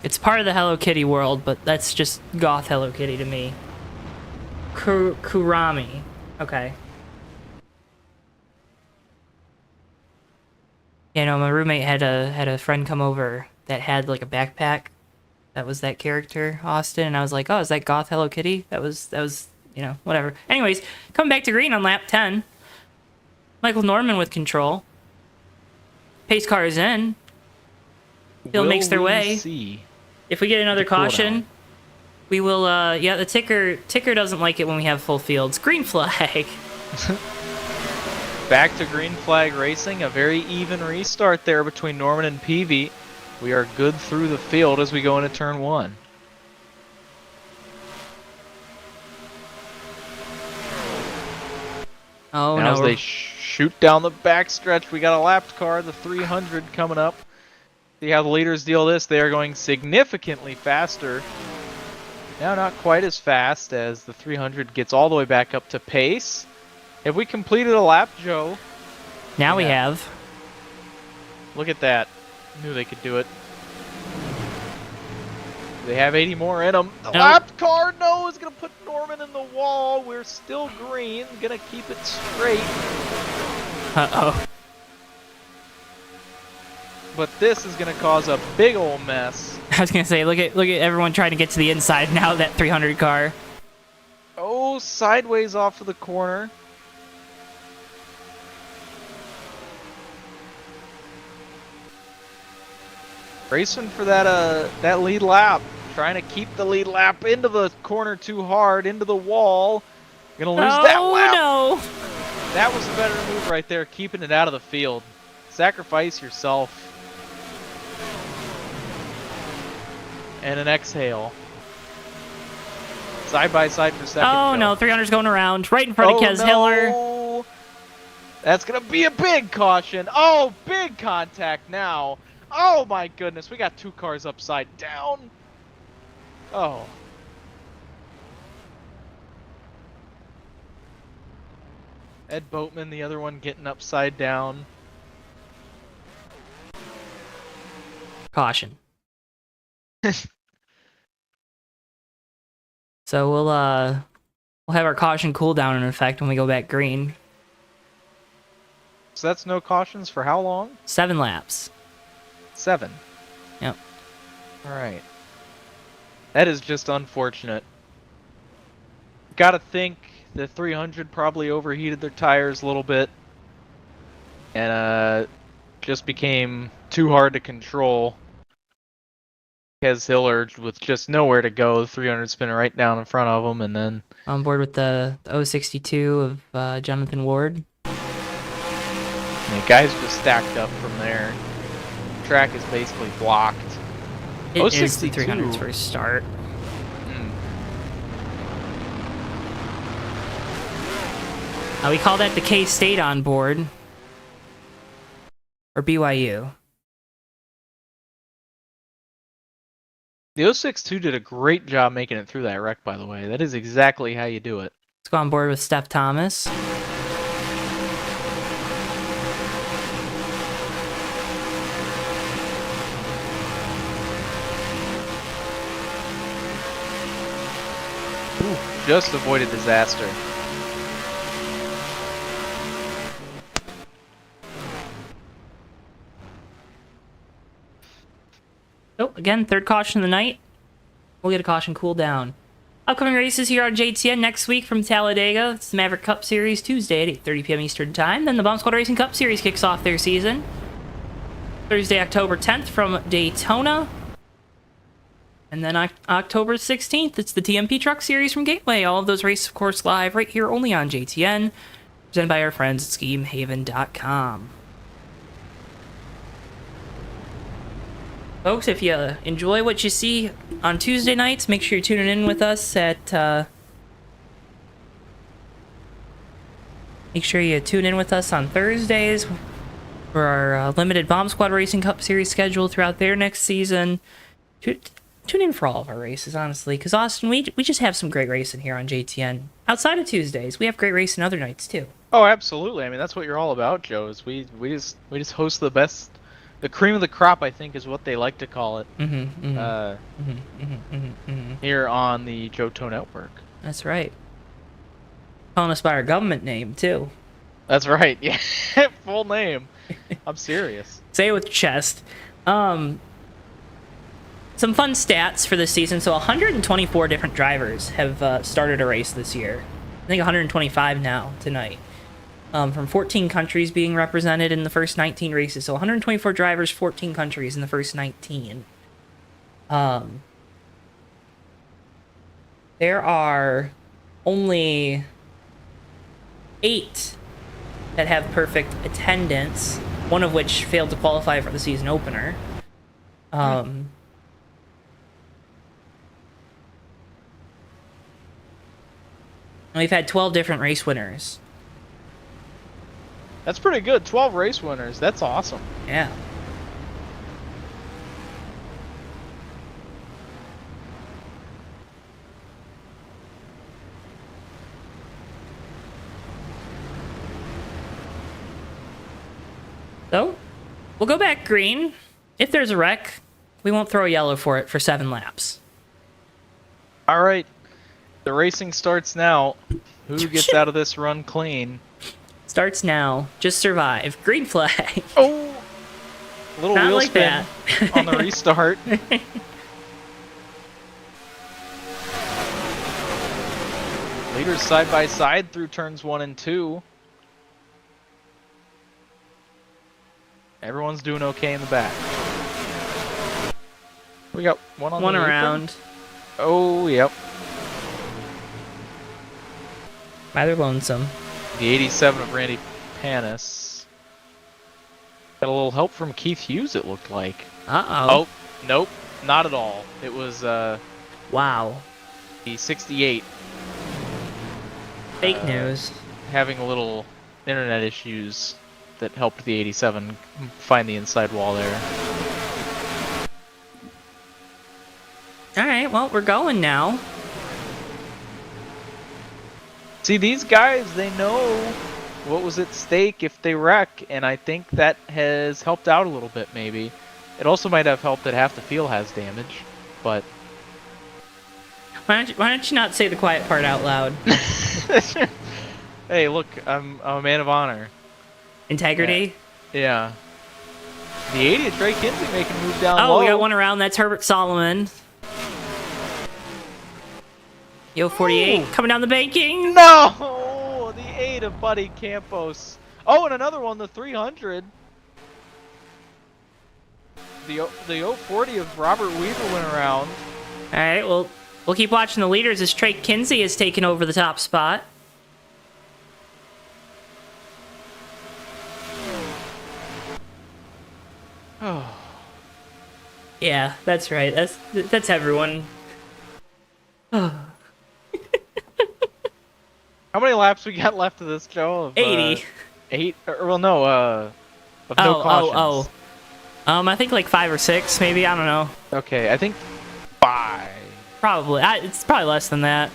It's part of the Hello Kitty world, but that's just Goth Hello Kitty to me. Kurami. Okay. Yeah, no, my roommate had a friend come over that had like a backpack that was that character, Austin, and I was like, oh, is that Goth Hello Kitty? That was, you know, whatever. Anyways, coming back to green on lap 10. Michael Norman with control. Pace car is in. Field makes their way. See if we get another caution, we will, yeah, the ticker doesn't like it when we have full fields. Green flag. Back to green flag racing. A very even restart there between Norman and Peavy. We are good through the field as we go into turn 1. Oh, now no. As they shoot down the backstretch, we got a lapped car, the 300 coming up. See how the leaders deal this. They are going significantly faster. Now not quite as fast as the 300 gets all the way back up to pace. Have we completed a lap, Joe? Now we have. Look at that. Knew they could do it. They have 80 more in them. The lapped car, no, is going to put Norman in the wall. We're still green. Going to keep it straight. Uh-oh. But this is going to cause a big old mess. I was going to say, look at everyone trying to get to the inside now, that 300 car. Oh, sideways off of the corner. Racing for that lead lap. Trying to keep the lead lap into the corner too hard, into the wall. Gonna lose that lap. Oh, no. That was a better move right there, keeping it out of the field. Sacrifice yourself. And an exhale. Side by side for second. Oh, no. 300's going around right in front of Kez Hiller. That's going to be a big caution. Oh, big contact now. Oh, my goodness. We got 2 cars upside down. Oh. Ed Boatman, the other one, getting upside down. Caution. So we'll have our caution cooldown in effect when we go back green. So that's no cautions for how long? 7 laps. 7. Yep. All right. That is just unfortunate. Gotta think the 300 probably overheated their tires a little bit. And just became too hard to control. Kez Hiller with just nowhere to go. The 300 spinning right down in front of him, and then... On board with the 062 of Jonathan Ward. The guys just stacked up from there. The track is basically blocked. It is the 300's first start. We call that the K-State on board. Or BYU. The 062 did a great job making it through that wreck, by the way. That is exactly how you do it. Let's go on board with Steph Thomas. Ooh, just avoided disaster. Oh, again, third caution of the night. We'll get a caution cooldown. Upcoming races here on JTN next week from Talladega. It's the Maverick Cup Series Tuesday at 8:30 p.m. Eastern Time. Then the Bomb Squad Racing Cup Series kicks off their season. Thursday, October 10th from Daytona. And then October 16th, it's the TMP Truck Series from Gateway. All of those races, of course, live right here only on JTN. Presented by our friends at SchemeHaven.com. Folks, if you enjoy what you see on Tuesday nights, make sure you're tuning in with us at... Make sure you tune in with us on Thursdays for our limited Bomb Squad Racing Cup Series schedule throughout their next season. Tune in for all of our races, honestly, because Austin, we just have some great racing here on JTN. Outside of Tuesdays, we have great racing other nights too. Oh, absolutely. I mean, that's what you're all about, Joe. Is we just host the best, the cream of the crop, I think, is what they like to call it. Here on the JoeTowNetwork. That's right. Calling us by our government name too. That's right. Yeah, full name. I'm serious. Say it with chest. Some fun stats for this season. So 124 different drivers have started a race this year. I think 125 now tonight. From 14 countries being represented in the first 19 races. So 124 drivers, 14 countries in the first 19. There are only 8 that have perfect attendance, one of which failed to qualify for the season opener. We've had 12 different race winners. That's pretty good. 12 race winners. That's awesome. Yeah. So, we'll go back green. If there's a wreck, we won't throw a yellow for it for 7 laps. All right. The racing starts now. Who gets out of this run clean? Starts now. Just survive. Green flag. Oh! Little Not wheel like spin that. on the restart. Leaders side by side through turns 1 and 2. Everyone's doing okay in the back. We got one on One the apron. around. Oh, yep. Rather lonesome. The 87 of Randy Panis. Got a little help from Keith Hughes, it looked like. Uh-oh. Oh, nope. Not at all. It was Wow. the 68 Fake news. having a little internet issues that helped the 87 find the inside wall there. Alright, well, we're going now. See, these guys, they know what was at stake if they wreck, and I think that has helped out a little bit, maybe. It also might have helped that half the field has damage, but... Why don't you not say the quiet part out loud? Hey, look, I'm a man of honor. Integrity? Yeah. The 80 of Trey Kinsey making a move down low. Oh, we got one around. That's Herbert Solomon. Yo, 48 coming down the banking. No! The 8 of Buddy Campos. Oh, and another one, the 300. The 040 of Robert Weaver went around. All right, well, we'll keep watching the leaders as Trey Kinsey has taken over the top spot. Oh. Yeah, that's right. That's everyone. How many laps we got left of this, Joe? Of, 80. 8? Well, no, of no cautions. I think like 5 or 6, maybe. I don't know. Okay, I think 5. Probably. It's probably less than that.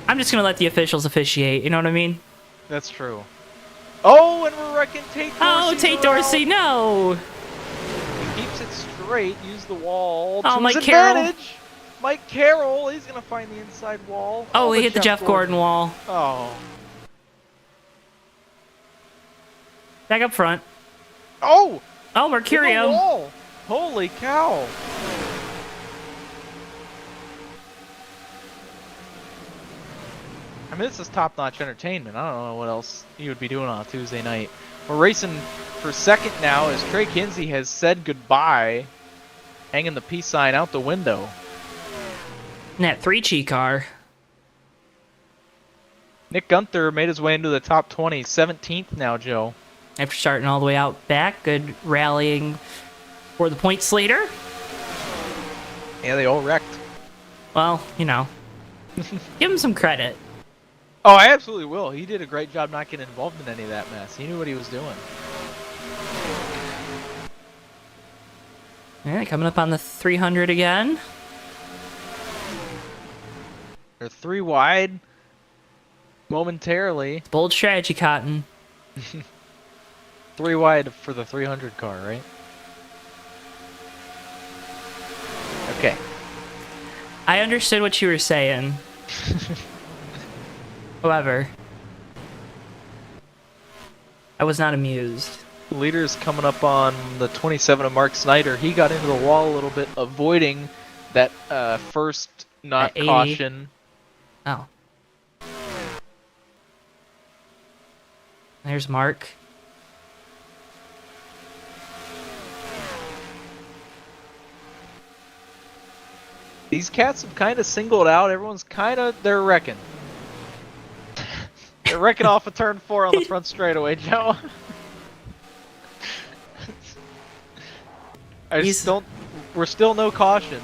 I'm just gonna let the officials officiate. You know what I mean? That's true. Oh, and we're wrecking Tate Dorsey. Oh, Tate Dorsey, no! He keeps it straight. Use the wall. Oh, to Mike his Carroll. advantage. Mike Carroll, he's gonna find the inside wall. Oh, he hit the Jeff Gordon wall. Oh. Back up front. Oh! Oh, Hit the Mercurio. wall. Holy cow. I mean, this is top-notch entertainment. I don't know what else you would be doing on a Tuesday night. We're racing for second now as Trey Kinsey has said goodbye, hanging the peace sign out the window. And that 3G car. Nick Gunther made his way into the top 20, 17th now, Joe. After starting all the way out back, good rallying for the points leader. Yeah, they all wrecked. Well, you know, give him some credit. Oh, I absolutely will. He did a great job not getting involved in any of that mess. He knew what he was doing. All right, coming up on the 300 again. They're 3 wide momentarily. Bold strategy, Cotton. 3 wide for the 300 car, right? Okay. I understood what you were saying. However, I was not amused. Leader's coming up on the 27 of Mark Snyder. He got into the wall a little bit, avoiding that first not At 80. caution. Oh. There's Mark. These cats have kind of singled out. Everyone's kind of, they're wrecking. They're wrecking off a turn 4 on the front straightaway, Joe. We're still no caution.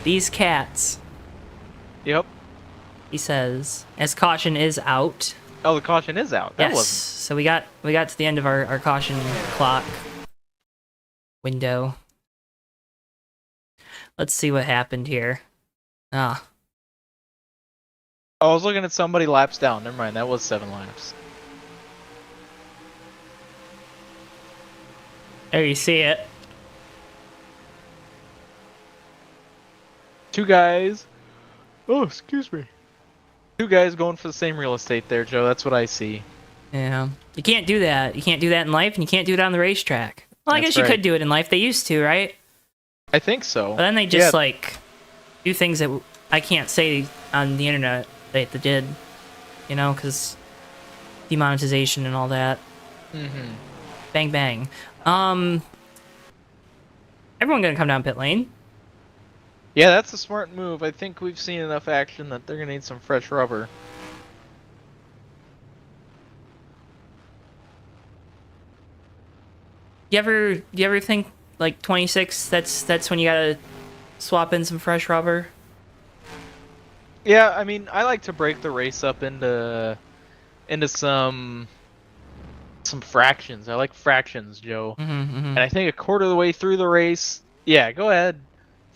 These cats. Yep. He says, as caution is out. Oh, the caution is out. That yes. wasn't. So we got to the end of our caution clock window. Let's see what happened here. Ah. Oh, I was looking at somebody laps down. Never mind. That was 7 laps. There you see it. 2 guys. Oh, excuse me. 2 guys going for the same real estate there, Joe. That's what I see. Yeah. You can't do that. You can't do that in life, and you can't do it on the racetrack. Well, I That's guess you right. could do it in life. They used to, right? I think so. But then they just, like, do things that I can't say on the internet that they did. You know, because demonetization and all that. Mm-hmm. Bang, bang. Everyone gonna come down pit lane. Yeah, that's a smart move. I think we've seen enough action that they're going to need some fresh rubber. You ever think, like, 26, that's when you gotta swap in some fresh rubber? Yeah, I mean, I like to break the race up into some fractions. I like fractions, Joe. And I think a quarter of the way through the race, yeah, go ahead.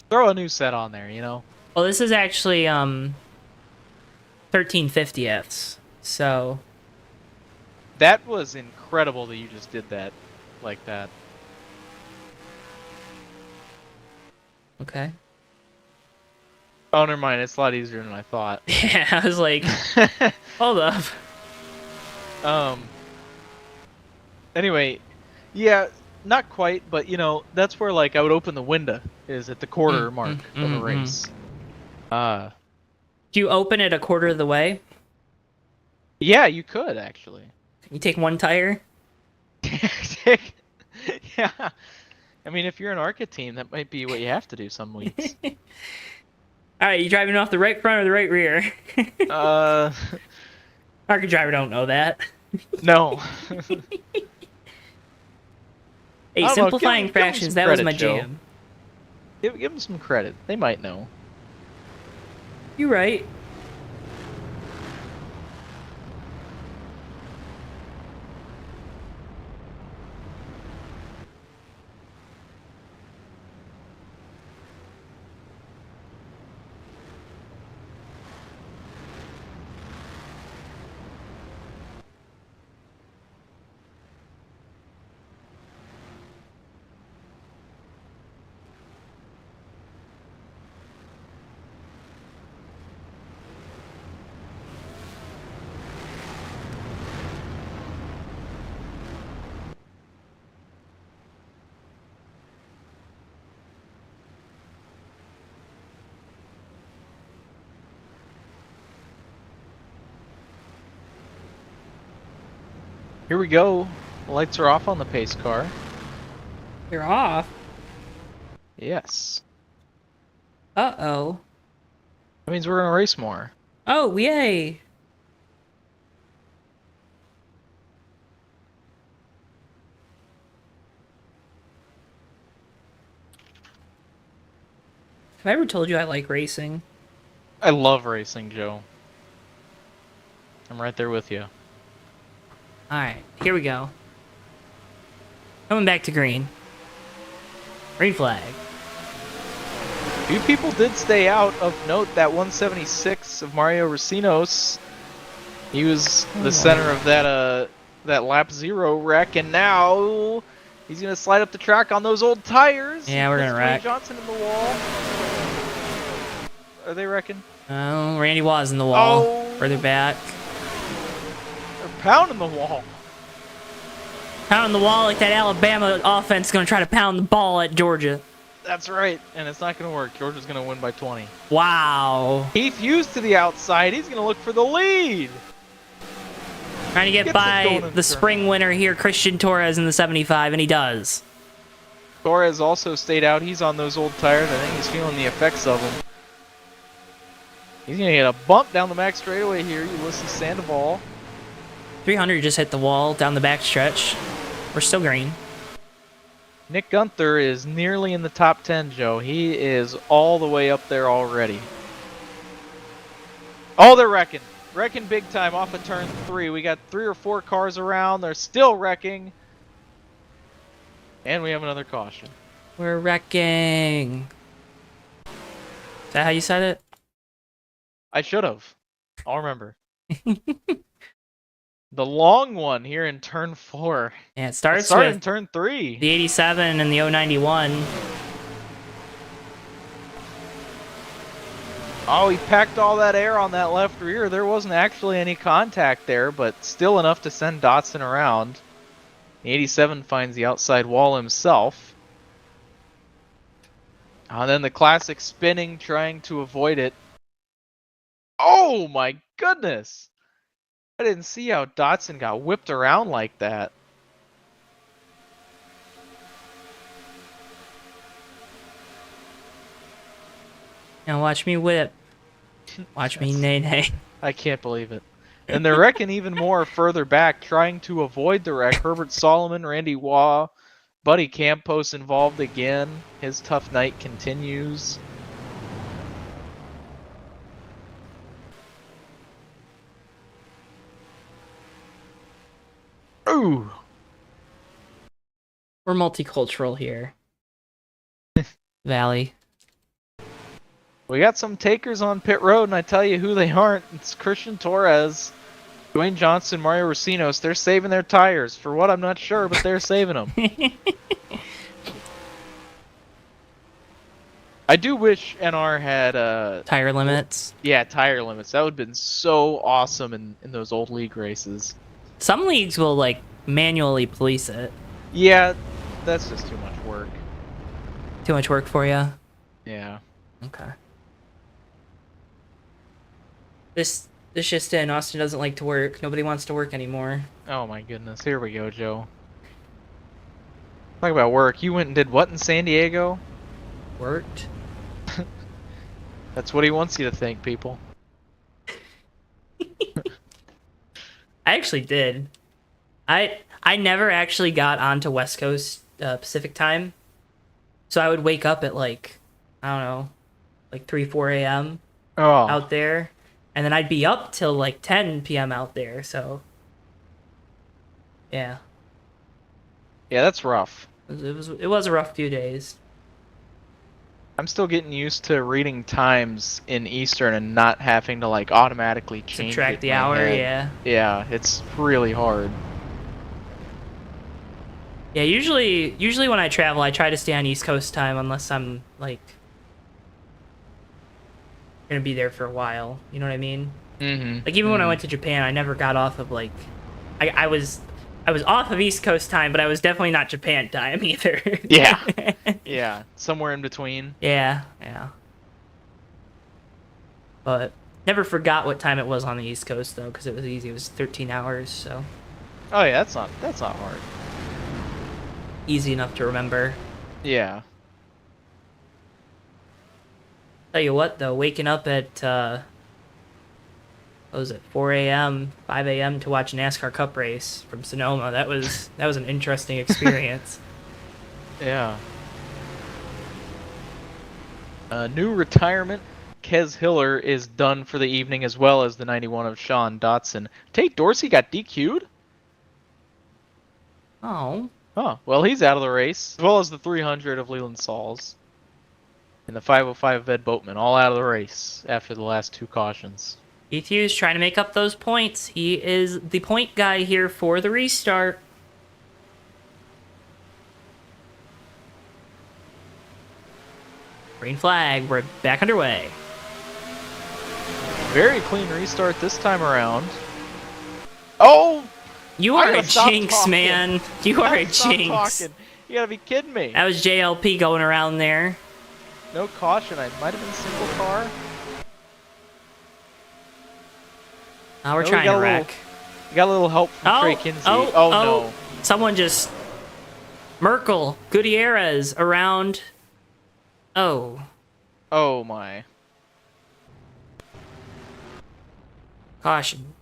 Throw a new set on there, you know? Well, this is actually 13/50ths, so... That was incredible that you just did that like that. Okay. Oh, never mind. It's a lot easier than I thought. Yeah, I was like, hold up. Anyway, yeah, not quite, but you know, that's where like I would open the window is at the quarter mark of a race. Do you open it a quarter of the way? Yeah, you could actually. You take one tire? Yeah. I mean, if you're an ARCA team, that might be what you have to do some weeks. Alright, you driving off the right front or the right rear? ARCA driver don't know that. No. Hey, simplifying fractions, that was my jam. Give them some credit. They might know. You're right. Here we go. The lights are off on the pace car. You're off? Yes. Uh-oh. That means we're gonna race more. Oh, yay! Have I ever told you I like racing? I love racing, Joe. I'm right there with you. Alright, here we go. Coming back to green. Green flag. Few people did stay out. Of note, that 176 of Mario Racinos. He was the center of that lap 0 wreck, and now he's gonna slide up the track on those old tires. Yeah, we're gonna wreck. Johnson in the wall. Are they wrecking? Oh, Randy was in the wall. Oh. Further back. They're pounding the wall. Pounding the wall like that Alabama offense is gonna try to pound the ball at Georgia. That's right, and it's not gonna work. Georgia's gonna win by 20. Wow. Heath Hughes to the outside. He's gonna look for the lead. Trying to get by the spring winner here, Christian Torres in the 75, and he does. Torres also stayed out. He's on those old tires. I think he's feeling the effects of them. He's gonna get a bump down the max straightaway here. Ulysses Sandoval. 300 just hit the wall down the back stretch. We're still green. Nick Gunther is nearly in the top 10, Joe. He is all the way up there already. Oh, they're wrecking. Wrecking big time off of turn 3. We got 3 or 4 cars around. They're still wrecking. And we have another caution. We're wrecking. Is that how you said it? I should have. I'll remember. The long one here in turn 4. Yeah, it starts in with turn 3. the 87 and the 091. Oh, he packed all that air on that left rear. There wasn't actually any contact there, but still enough to send Dotson around. The 87 finds the outside wall himself. And then the classic spinning, trying to avoid it. Oh my goodness! I didn't see how Dotson got whipped around like that. Now watch me whip. Watch me nay-nay. I can't believe it. And they're wrecking even more further back, trying to avoid the wreck. Herbert Solomon, Randy Waugh, Buddy Campos involved again. His tough night continues. Ooh. We're multicultural here. Valley. We got some takers on pit road, and I tell you who they aren't. It's Christian Torres, Dwayne Johnson, Mario Racinos. They're saving their tires. For what, I'm not sure, but they're saving them. I do wish NR had... tire limits. Yeah, tire limits. That would have been so awesome in those old league races. Some leagues will, like, manually police it. Yeah, that's just too much work. Too much work for you? Yeah. Okay. This just in, Austin doesn't like to work. Nobody wants to work anymore. Oh my goodness. Here we go, Joe. Talk about work. You went and did what in San Diego? Worked? That's what he wants you to think, people. I actually did. I never actually got onto West Coast Pacific time. So I would wake up at like, I don't know, like 3, 4 a.m. out there. And then I'd be up till like 10 p.m. out there, so... Yeah. Yeah, that's rough. It was a rough few days. I'm still getting used to reading times in Eastern and not having to like automatically change Subtract it in the my hour, head. yeah. Yeah, it's really hard. Yeah, usually when I travel, I try to stay on East Coast time unless I'm like gonna be there for a while. You know what I mean? Mm-hmm. Like even when I went to Japan, I never got off of like, I was off of East Coast time, but I was definitely not Japan time either. Yeah. Yeah, somewhere in between. Yeah. But never forgot what time it was on the East Coast though, because it was easy. It was 13 hours, so. Oh yeah, that's not hard. Easy enough to remember. Yeah. Tell you what though, waking up at what was it, 4 a.m., 5 a.m. to watch a NASCAR Cup race from Sonoma. That was an interesting experience. Yeah. New retirement. Kez Hiller is done for the evening, as well as the 91 of Sean Dotson. Tate Dorsey got DQ'd? Oh. Oh, well, he's out of the race, as well as the 300 of Leland Sauls. And the 505 of Ed Boatman, all out of the race after the last 2 cautions. ETU's trying to make up those points. He is the point guy here for the restart. Green flag, we're back underway. Very clean restart this time around. Oh! You are a jinx, man. You are a jinx. Talking. You gotta be kidding me. That was JLP going around there. No caution. I might have been single car. Now we're trying to wreck. You got a little help from Trey Kinsey. Oh, no. Someone just... Merkel, Gutierrez around... Oh. Oh, my. Caution.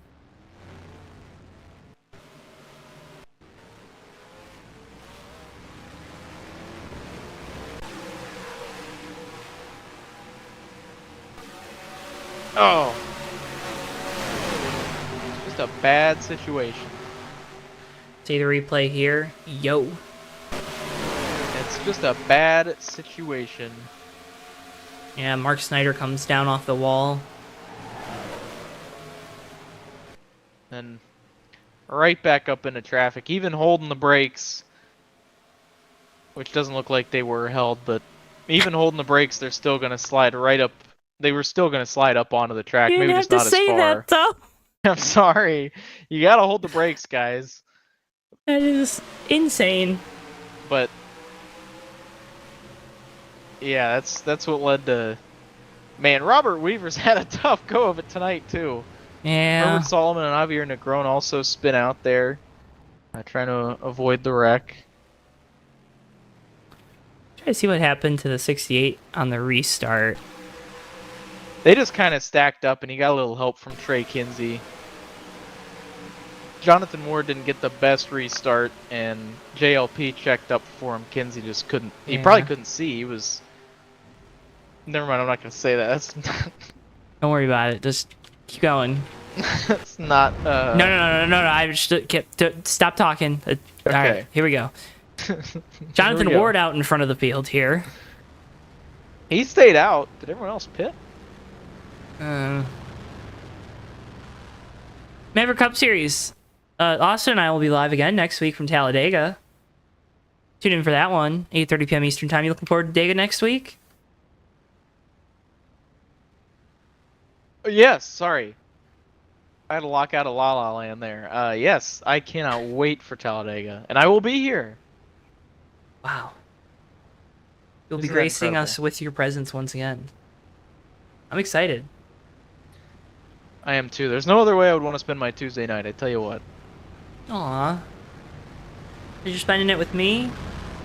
Oh. Just a bad situation. See the replay here. Yo. It's just a bad situation. Yeah, Mark Snyder comes down off the wall. And right back up into traffic, even holding the brakes, which doesn't look like they were held, but even holding the brakes, they're still going to slide right up. They were still going to slide up onto the track, You maybe didn't just have not to as say far. that, though. I'm sorry. You got to hold the brakes, guys. That is insane. But yeah, that's what led to. Man, Robert Weaver's had a tough go of it tonight too. Yeah. Herbert Solomon and Javier Negron also spin out there, trying to avoid the wreck. Try to see what happened to the 68 on the restart. They just kind of stacked up, and he got a little help from Trey Kinsey. Jonathan Ward didn't get the best restart, and JLP checked up for him. Kinsey just couldn't. He probably couldn't see. He was. Never mind. I'm not gonna say that. That's. Don't worry about it. Just keep going. It's not. No. I just kept. Stop talking. All right, here we go. Jonathan Ward out in front of the field here. He stayed out. Did everyone else pit? Maverick Cup Series. Austin and I will be live again next week from Talladega. Tune in for that one, 8:30 p.m. Eastern Time. You looking forward to Dega next week? Yes, sorry. I had to lock out of La La Land there. Yes, I cannot wait for Talladega, and I will be here. Wow. You'll be Isn't that gracing incredible? us with your presence once again. I'm excited. I am too. There's no other way I would want to spend my Tuesday night, I tell you what. Aw. You're spending it with me?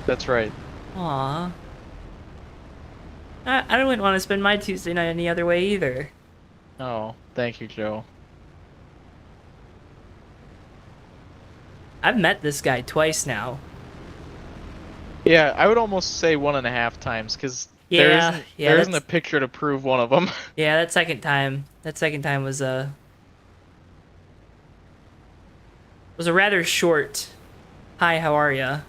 That's right. Aw. I wouldn't want to spend my Tuesday night any other way either. Oh, thank you, Joe. I've met this guy twice now. Yeah, I would almost say 1.5 times, because Yeah, there isn't a picture to prove one of them. Yeah, that second time was a rather short. Hi, how are ya?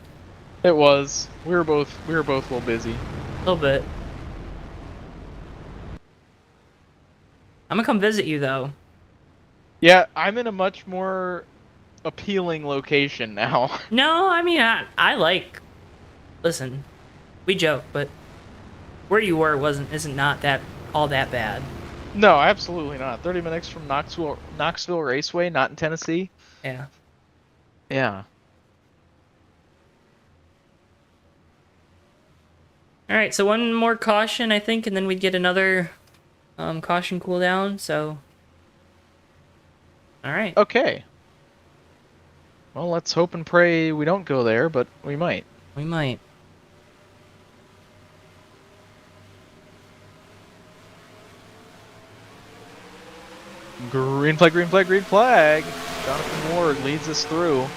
It was. We were both a little busy. A little bit. I'm gonna come visit you though. Yeah, I'm in a much more appealing location now. No, I mean I like. Listen, we joke, but where you were isn't that all that bad. No, absolutely not. 30 minutes from Knoxville Raceway, not in Tennessee. Yeah. Yeah. All right, so one more caution, I think, and then we'd get another caution cooldown. So, all right. Okay. Well, let's hope and pray we don't go there, but we might. We might. Green flag, green flag, green flag. Jonathan Ward leads us through.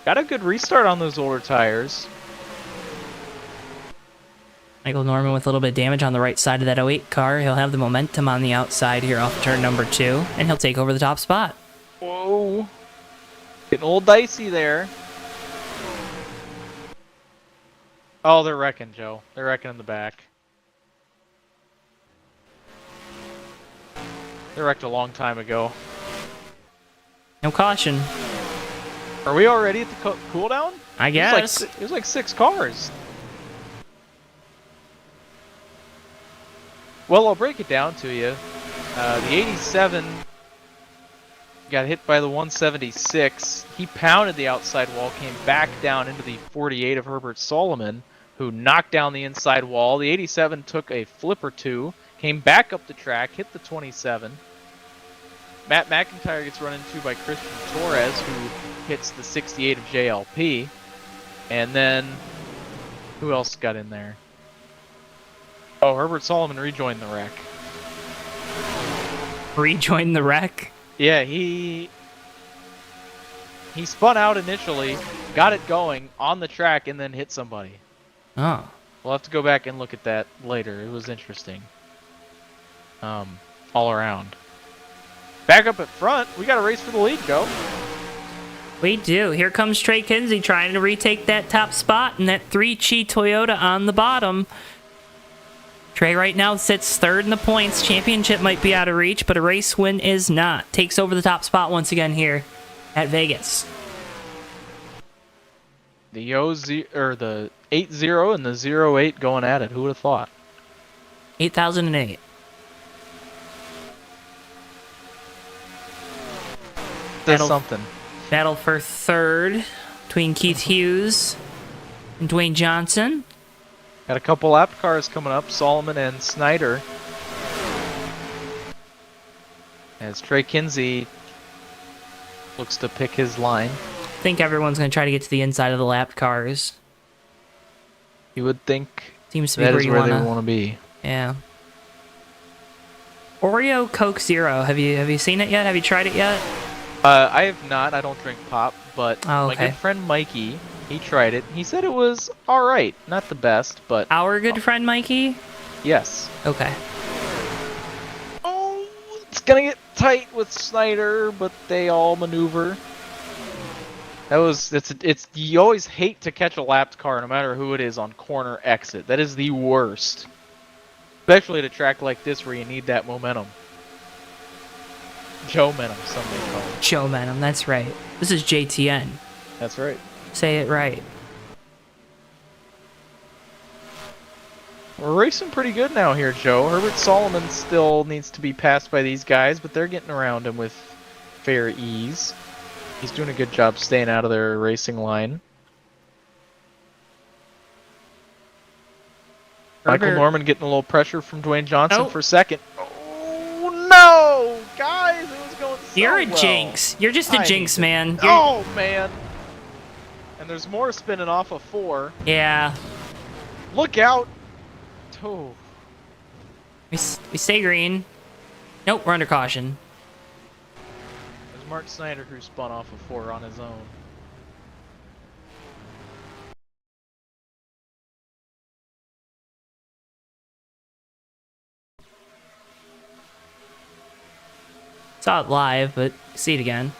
Got a good restart on those older tires. Michael Norman with a little bit of damage on the right side of that 08 car. He'll have the momentum on the outside here off turn number 2, and he'll take over the top spot. Whoa. Getting a little dicey there. Oh, they're wrecking, Joe. They're wrecking in the back. They wrecked a long time ago. No caution. Are we already at the cooldown? I guess. It was like 6 cars. Well, I'll break it down to you. The 87 got hit by the 176. He pounded the outside wall, came back down into the 48 of Herbert Solomon, who knocked down the inside wall. The 87 took a flip or two, came back up the track, hit the 27. Matt McIntyre gets run into by Christian Torres, who hits the 68 of JLP. And then, who else got in there? Oh, Herbert Solomon rejoined the wreck. Rejoin the wreck? Yeah, he spun out initially, got it going on the track, and then hit somebody. Oh. We'll have to go back and look at that later. It was interesting. all around. Back up at front, we got a race for the lead, Joe. We do. Here comes Trey Kinsey trying to retake that top spot, and that 3-Chi Toyota on the bottom. Trey right now sits third in the points. Championship might be out of reach, but a race win is not. Takes over the top spot once again here at Vegas. The the 8-0 and the 0-8 going at it. Who would have thought? 8,008. That's something. Battle for third between Keith Hughes and Dwayne Johnson. Got a couple lap cars coming up, Solomon and Snyder. As Trey Kinsey looks to pick his line. I think everyone's going to try to get to the inside of the lap cars. You would think Seems to be that where is you where wanna, they want to be. Yeah. Oreo Coke Zero. Have you seen it yet? Have you tried it yet? I have not. I don't drink pop, but my okay. good friend Mikey, he tried it. He said it was all right, not the best, but Our good friend Mikey? yes. Okay. Oh, it's gonna get tight with Snyder, but they all maneuver. It's you always hate to catch a lapped car, no matter who it is, on corner exit. That is the worst, especially at a track like this where you need that momentum. Joe-mentum, some may call it. Joe-mentum, that's right. This is JTN. That's right. Say it right. We're racing pretty good now here, Joe. Herbert Solomon still needs to be passed by these guys, but they're getting around him with fair ease. He's doing a good job staying out of their racing line. Michael Norman getting a little pressure from Dwayne Johnson for second. Oh, no! Guys, it was going so You're a well. jinx. You're just a jinx, man. Oh, man. And there's more spinning off of 4. Yeah. Look out. Oh. We stay green. Nope, we're under caution. There's Mark Snyder who spun off of 4 on his own. Saw it live, but see it again.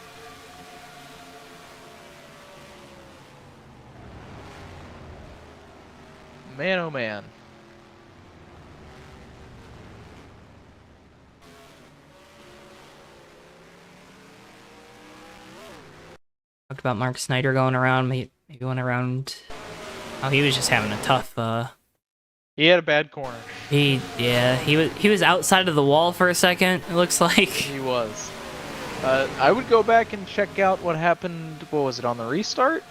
Man, oh man. Talked about Mark Snyder going around, maybe went around. Oh, he was just having a tough. He had a bad corner. He was outside of the wall for a second. It looks like he was. I would go back and check out what happened. What was it, on the restart?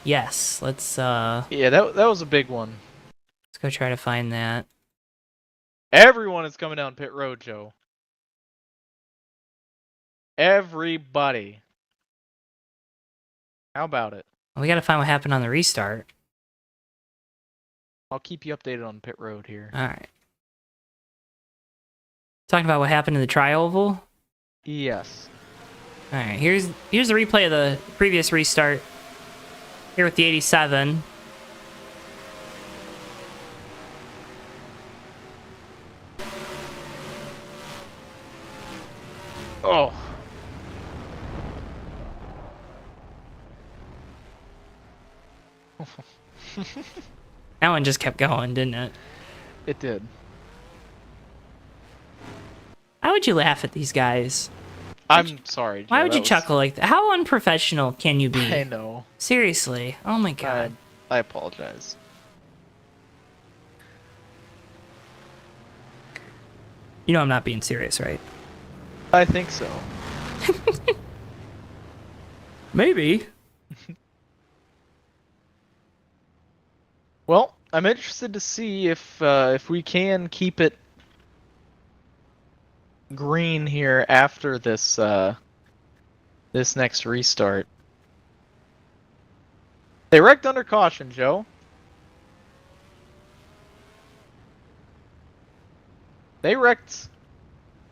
Yes. Let's. Yeah, that was a big one. Let's go try to find that. Everyone is coming down pit road, Joe. Everybody. How about it? Well, we got to find what happened on the restart. I'll keep you updated on pit road here. All right. Talking about what happened in the tri-oval? Yes. All right. Here's the replay of the previous restart. Here with the 87. Oh. That one just kept going, didn't it? It did. How would you laugh at these guys? I'm sorry, Joe. Why would you chuckle like that? How unprofessional can you be? I know. Seriously. Oh my god. I apologize. You know I'm not being serious, right? I think so. Maybe. Well, I'm interested to see if we can keep it green here after this this next restart. They wrecked under caution, Joe. They wrecked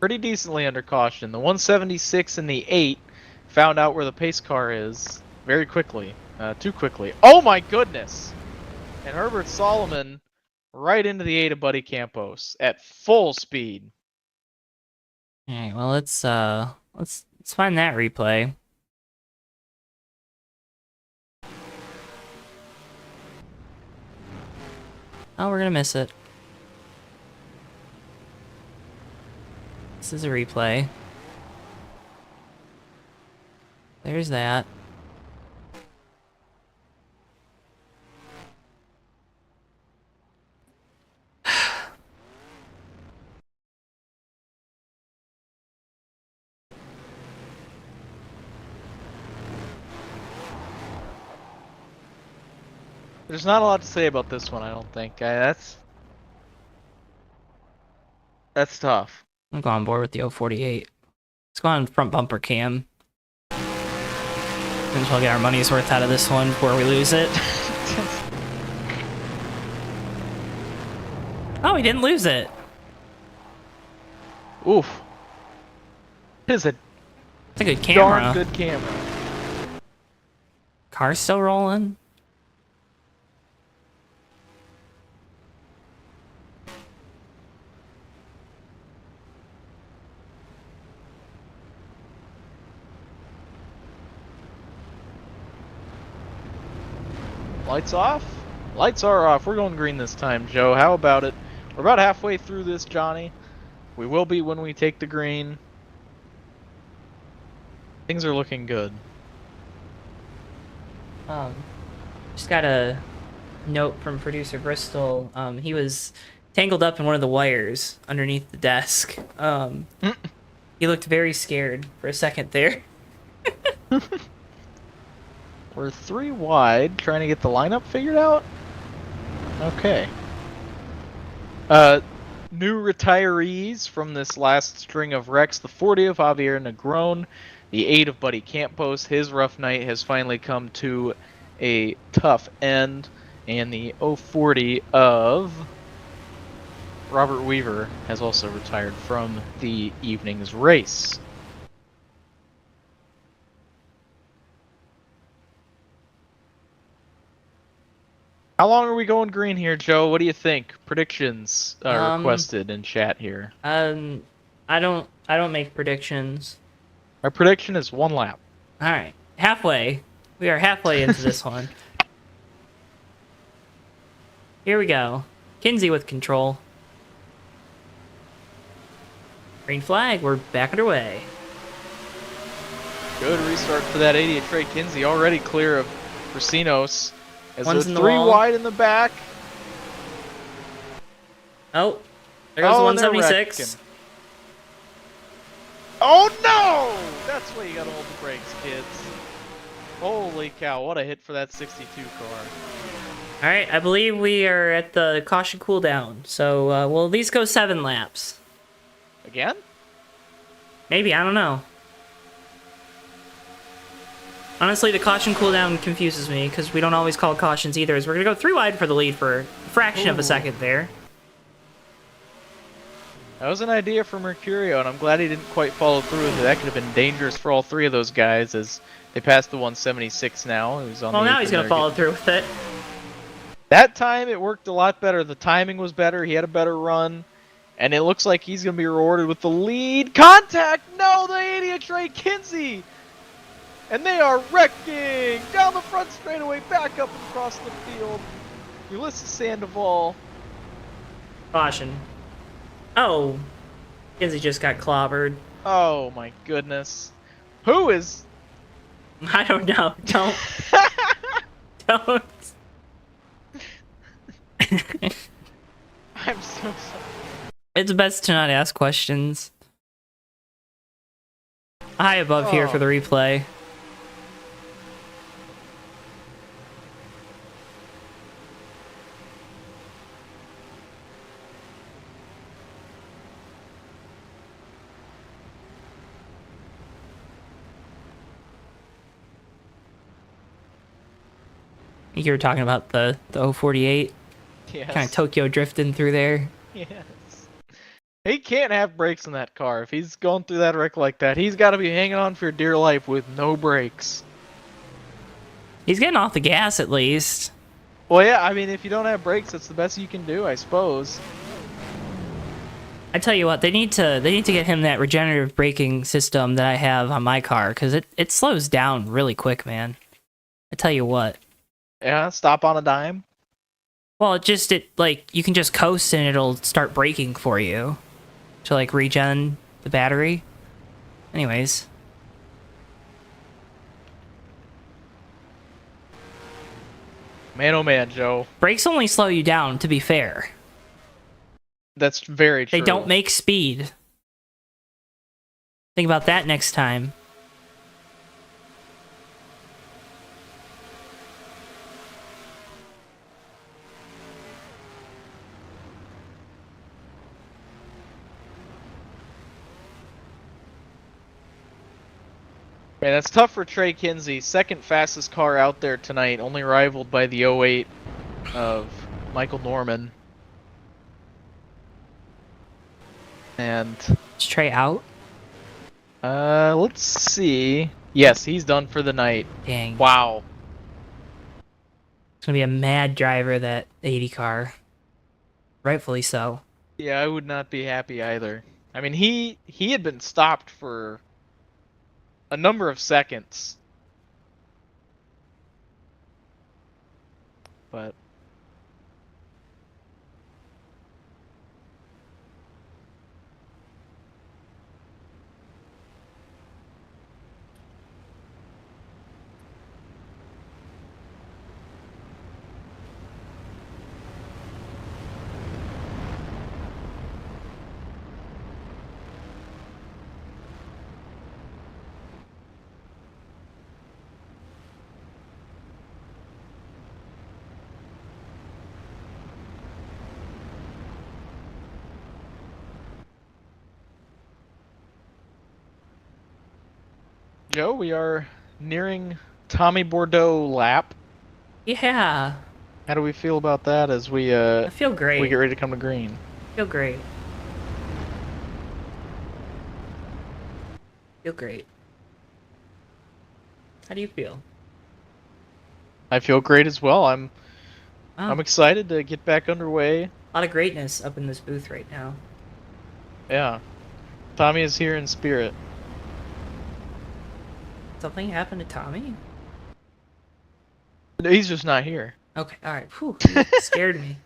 pretty decently under caution. The 176 and the 8 found out where the pace car is very quickly. Too quickly. Oh my goodness! And Herbert Solomon right into the 8 of Buddy Campos at full speed. Alright, well let's find that replay. Oh, we're gonna miss it. This is a replay. There's that. There's not a lot to say about this one, I don't think. That's tough. I'm going on board with the 048. Let's go on front bumper cam. And we'll get our money's worth out of this one before we lose it. Oh, we didn't lose it. Oof. It is a It's a good camera. darn good camera. Car's still rolling. Lights off? Lights are off. We're going green this time, Joe. How about it? We're about halfway through this, Johnny. We will be when we take the green. Things are looking good. Just got a note from producer Bristol. He was tangled up in one of the wires underneath the desk. He looked very scared for a second there. We're 3 wide, trying to get the lineup figured out. Okay. New retirees from this last string of wrecks. The 40 of Javier Negron, the 8 of Buddy Campos. His rough night has finally come to a tough end. And the 040 of Robert Weaver has also retired from the evening's race. How long are we going green here, Joe? What do you think? Predictions requested in chat here. I don't make predictions. Our prediction is 1 lap. All right, halfway. We are halfway into this one. Here we go. Kinsey with control. Green flag. We're back underway. Good restart for that 80 of Trey Kinsey. Already clear of Racinos. As One's in the 3 wall. wide in the back. Oh, there goes the and they're 176. wrecking. Oh no! That's why you gotta hold the brakes, kids. Holy cow, what a hit for that 62 car. All right, I believe we are at the caution cooldown. So we'll at least go 7 laps. Again? Maybe, I don't know. Honestly, the caution cooldown confuses me because we don't always call cautions either. As we're gonna go 3 wide for the lead for a fraction of a second there. That was an idea for Mercurio, and I'm glad he didn't quite follow through with it. That could have been dangerous for all 3 of those guys as they passed the 176 now. Who's on Well, the now he's gonna follow through with it. That time it worked a lot better. The timing was better. He had a better run. And it looks like he's gonna be rewarded with the lead. Contact! No, the 80 of Trey Kinsey! And they are wrecking down the front straightaway, back up and across the field. Ulysses Sandoval. Caution. Oh, Kinsey just got clobbered. Oh my goodness. Who is... I don't know. Don't. Don't. I'm so sorry. It's best to not ask questions. High above here for the replay. You were talking about the 048, Yes. kind of Tokyo drifting through there. Yes. He can't have brakes in that car. If he's going through that wreck like that, he's got to be hanging on for dear life with no brakes. He's getting off the gas at least. Well, yeah, I mean, if you don't have brakes, that's the best you can do, I suppose. I tell you what, they need to get him that regenerative braking system that I have on my car, because it slows down really quick, man. I tell you what. Yeah, stop on a dime. Well, it like you can just coast and it'll start braking for you to like regen the battery. Anyways. Man, oh man, Joe. Brakes only slow you down, to be fair. That's very true. They don't make speed. Think about that next time. Man, that's tough for Trey Kinsey. Second fastest car out there tonight, only rivaled by the 08 of Michael Norman. And Is Trey out? let's see. Yes, he's done for the night. Dang. Wow. It's gonna be a mad driver, that 80 car. Rightfully so. Yeah, I would not be happy either. I mean, he had been stopped for a number of seconds. But Joe, we are nearing Tommy Bordeaux lap. Yeah. How do we feel about that as we I feel great. we get ready to come to green? Feel great. Feel great. How do you feel? I feel great as well. Wow. I'm excited to get back underway. A lot of greatness up in this booth right now. Yeah. Tommy is here in spirit. Something happened to Tommy? He's just not here. Okay, alright. Whew, scared me.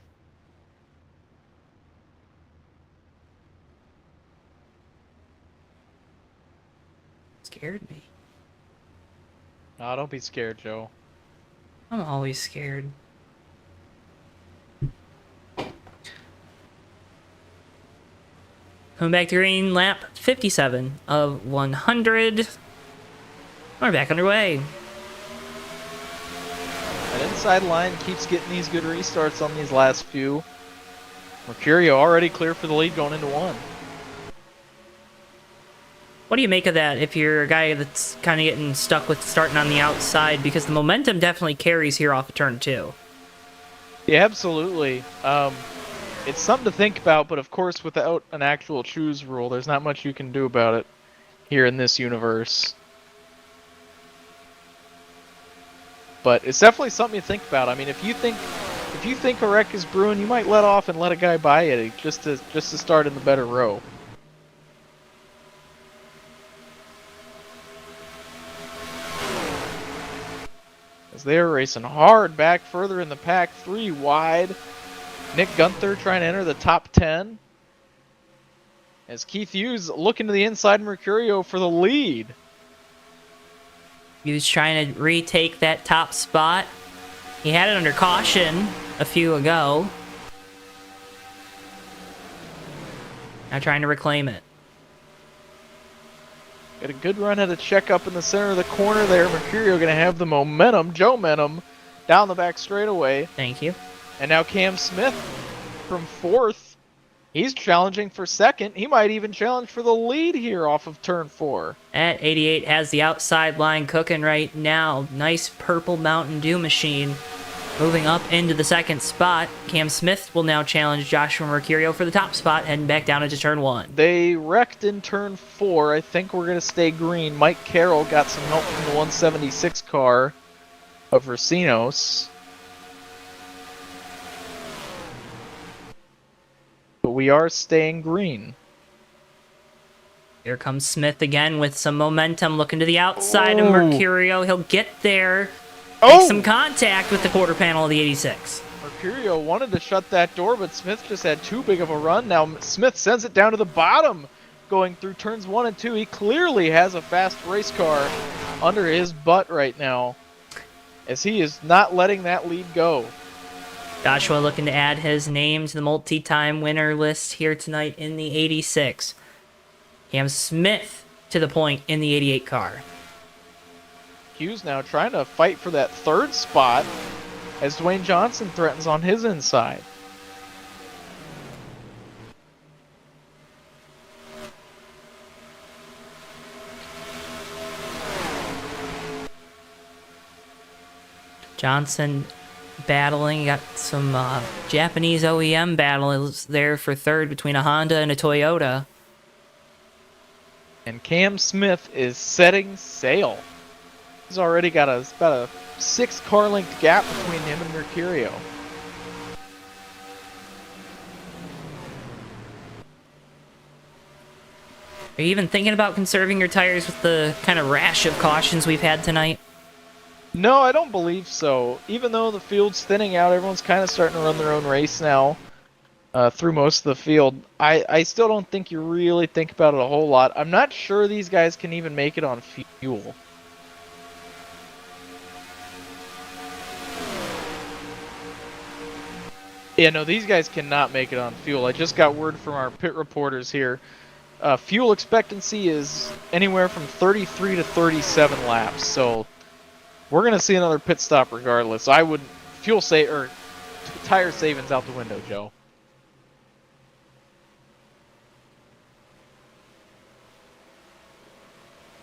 Scared me. Oh, don't be scared, Joe. I'm always scared. Coming back to green, lap 57 of 100. We're back underway. That inside line keeps getting these good restarts on these last few. Mercurio already clear for the lead going into one. What do you make of that if you're a guy that's kind of getting stuck with starting on the outside? Because the momentum definitely carries here off of turn 2. Yeah, absolutely. It's something to think about, but of course without an actual choose rule, there's not much you can do about it here in this universe. But it's definitely something you think about. I mean, if you think a wreck is brewing, you might let off and let a guy by it just to start in the better row. As they are racing hard back further in the pack, 3 wide. Nick Gunther trying to enter the top 10. As Keith Hughes looking to the inside, Mercurio for the lead. He was trying to retake that top spot. He had it under caution a few ago. Now trying to reclaim it. Got a good run at a check up in the center of the corner there. Mercurio going to have the momentum, Joe-mentum, down the back straightaway. Thank you. And now Cam Smith from 4th. He's challenging for 2nd. He might even challenge for the lead here off of turn 4. At 88 has the outside line cooking right now. Nice purple Mountain Dew machine. Moving up into the 2nd spot. Cam Smith will now challenge Joshua Mercurio for the top spot, heading back down into turn 1. They wrecked in turn 4. I think we're going to stay green. Mike Carroll got some help from the 176 car of Racinos. But we are staying green. Here comes Smith again with some momentum, looking to the outside of Mercurio. He'll get there, make some contact with the quarter panel of the 86. Mercurio wanted to shut that door, but Smith just had too big of a run. Now Smith sends it down to the bottom, going through turns 1 and 2. He clearly has a fast race car under his butt right now, as he is not letting that lead go. Joshua looking to add his name to the multi-time winner list here tonight in the 86. Cam Smith to the point in the 88 car. Hughes now trying to fight for that 3rd spot as Dwayne Johnson threatens on his inside. Johnson battling, got some Japanese OEM battles there for 3rd between a Honda and a Toyota. And Cam Smith is setting sail. He's already got about a 6 car length gap between him and Mercurio. Are you even thinking about conserving your tires with the kind of rash of cautions we've had tonight? No, I don't believe so. Even though the field's thinning out, everyone's kind of starting to run their own race now through most of the field. I still don't think you really think about it a whole lot. I'm not sure these guys can even make it on fuel. Yeah, no, these guys cannot make it on fuel. I just got word from our pit reporters here. Fuel expectancy is anywhere from 33 to 37 laps, so we're going to see another pit stop regardless. I would tire savings out the window, Joe.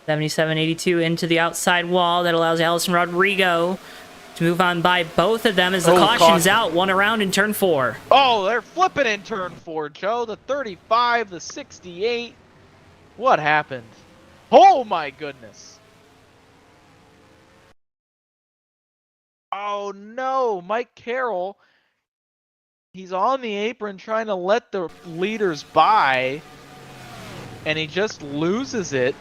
$77.82 into the outside wall. That allows Allison Rodrigo to move on by both of them as the caution's out. One around in turn 4. Oh, they're flipping in turn 4, Joe. The 35, the 68. What happened? Oh, my goodness. Oh, no. Mike Carroll, he's on the apron trying to let the leaders by, and he just loses it.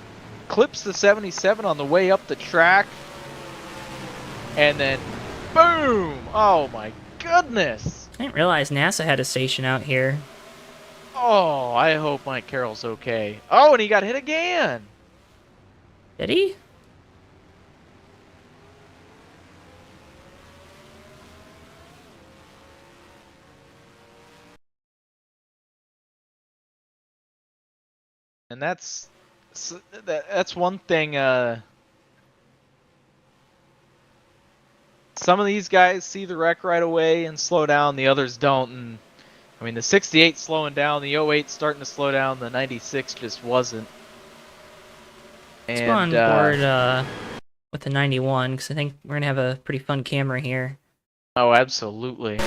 Clips the 77 on the way up the track. And then, boom! Oh my goodness! I didn't realize NASA had a station out here. Oh, I hope Mike Carroll's okay. Oh, and he got hit again! Did he? And that's one thing, some of these guys see the wreck right away and slow down, the others don't. And I mean, the 68 slowing down, the 08 starting to slow down, the 96 just wasn't. Let's go on board with the 91, because I think we're going to have a pretty fun camera here. Oh, absolutely.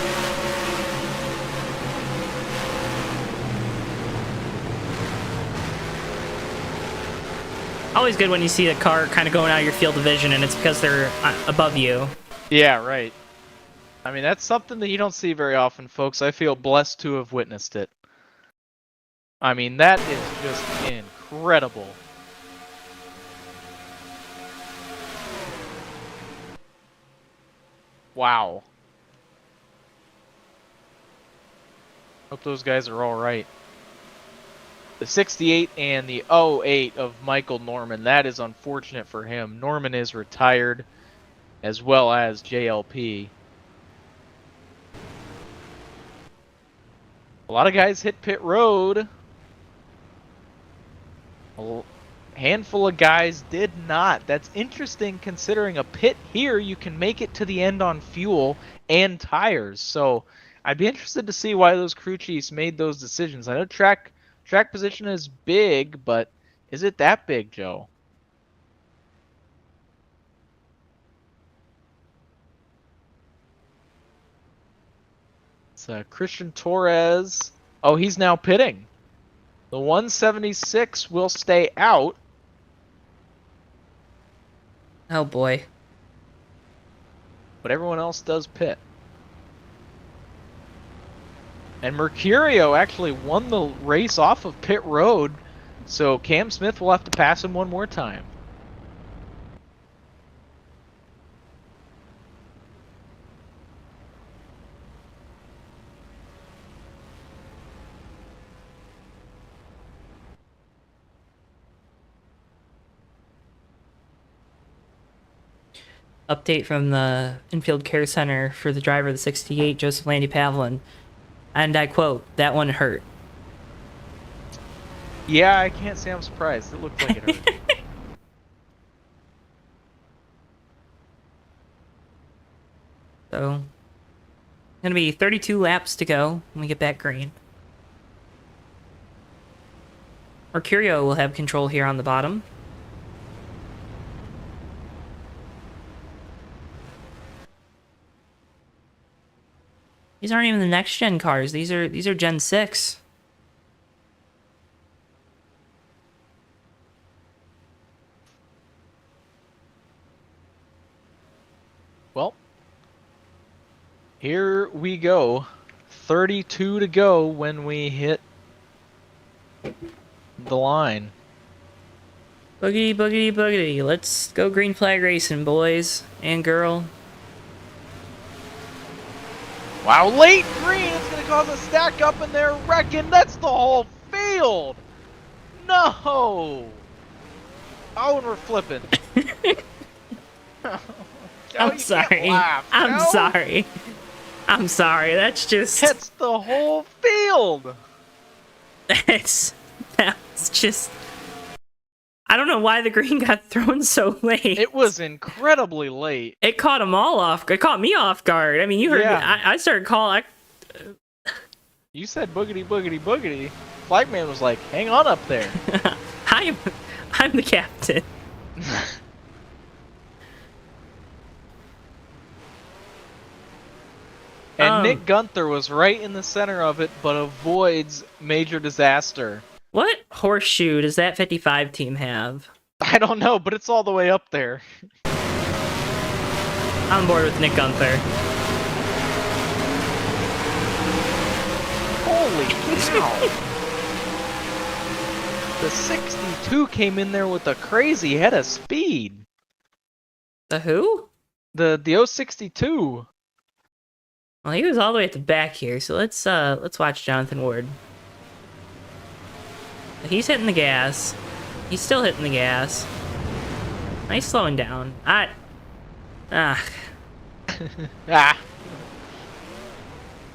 Always good when you see a car kind of going out of your field of vision, and it's because they're above you. Yeah, right. I mean, that's something that you don't see very often, folks. I feel blessed to have witnessed it. I mean, that is just incredible. Wow. Hope those guys are all right. The 68 and the 08 of Michael Norman, that is unfortunate for him. Norman is retired, as well as JLP. A lot of guys hit pit road. A handful of guys did not. That's interesting considering a pit here, you can make it to the end on fuel and tires. So I'd be interested to see why those crew chiefs made those decisions. I know track position is big, but is it that big, Joe? It's Christian Torres. Oh, he's now pitting. The 176 will stay out. Oh boy. But everyone else does pit. And Mercurio actually won the race off of pit road, So Cam Smith will have to pass him one more time. Update from the infield care center for the driver of the 68, Joseph Landy Pavlin. And I quote, "That one hurt." Yeah, I can't say I'm surprised. It looked like it hurt. So, gonna be 32 laps to go when we get back green. Mercurio will have control here on the bottom. These aren't even the next gen cars. These are Gen 6. Well, here we go. 32 to go when we hit the line. Boogity, boogity, boogity. Let's go green flag racing, boys and girl. Wow, late green! It's going to cause a stack up and they're wrecking. That's the whole field! No! Oh, and we're flipping. I'm sorry. I'm sorry. I'm sorry. That's just... That's the whole field! That's just... I don't know why the green got thrown so late. It was incredibly late. It caught them all off. It caught me off guard. I mean, you heard me. I started calling. You said boogity, boogity, boogity. Flagman was like, hang on up there. I'm the captain. And Nick Gunther was right in the center of it, but avoids major disaster. What horseshoe does that 55 team have? I don't know, but it's all the way up there. I'm on board with Nick Gunther. Holy cow! The 62 came in there with a crazy head of speed. The who? The 062. Well, he was all the way at the back here, so let's watch Jonathan Ward. He's hitting the gas. He's still hitting the gas. Nice slowing down. Ah.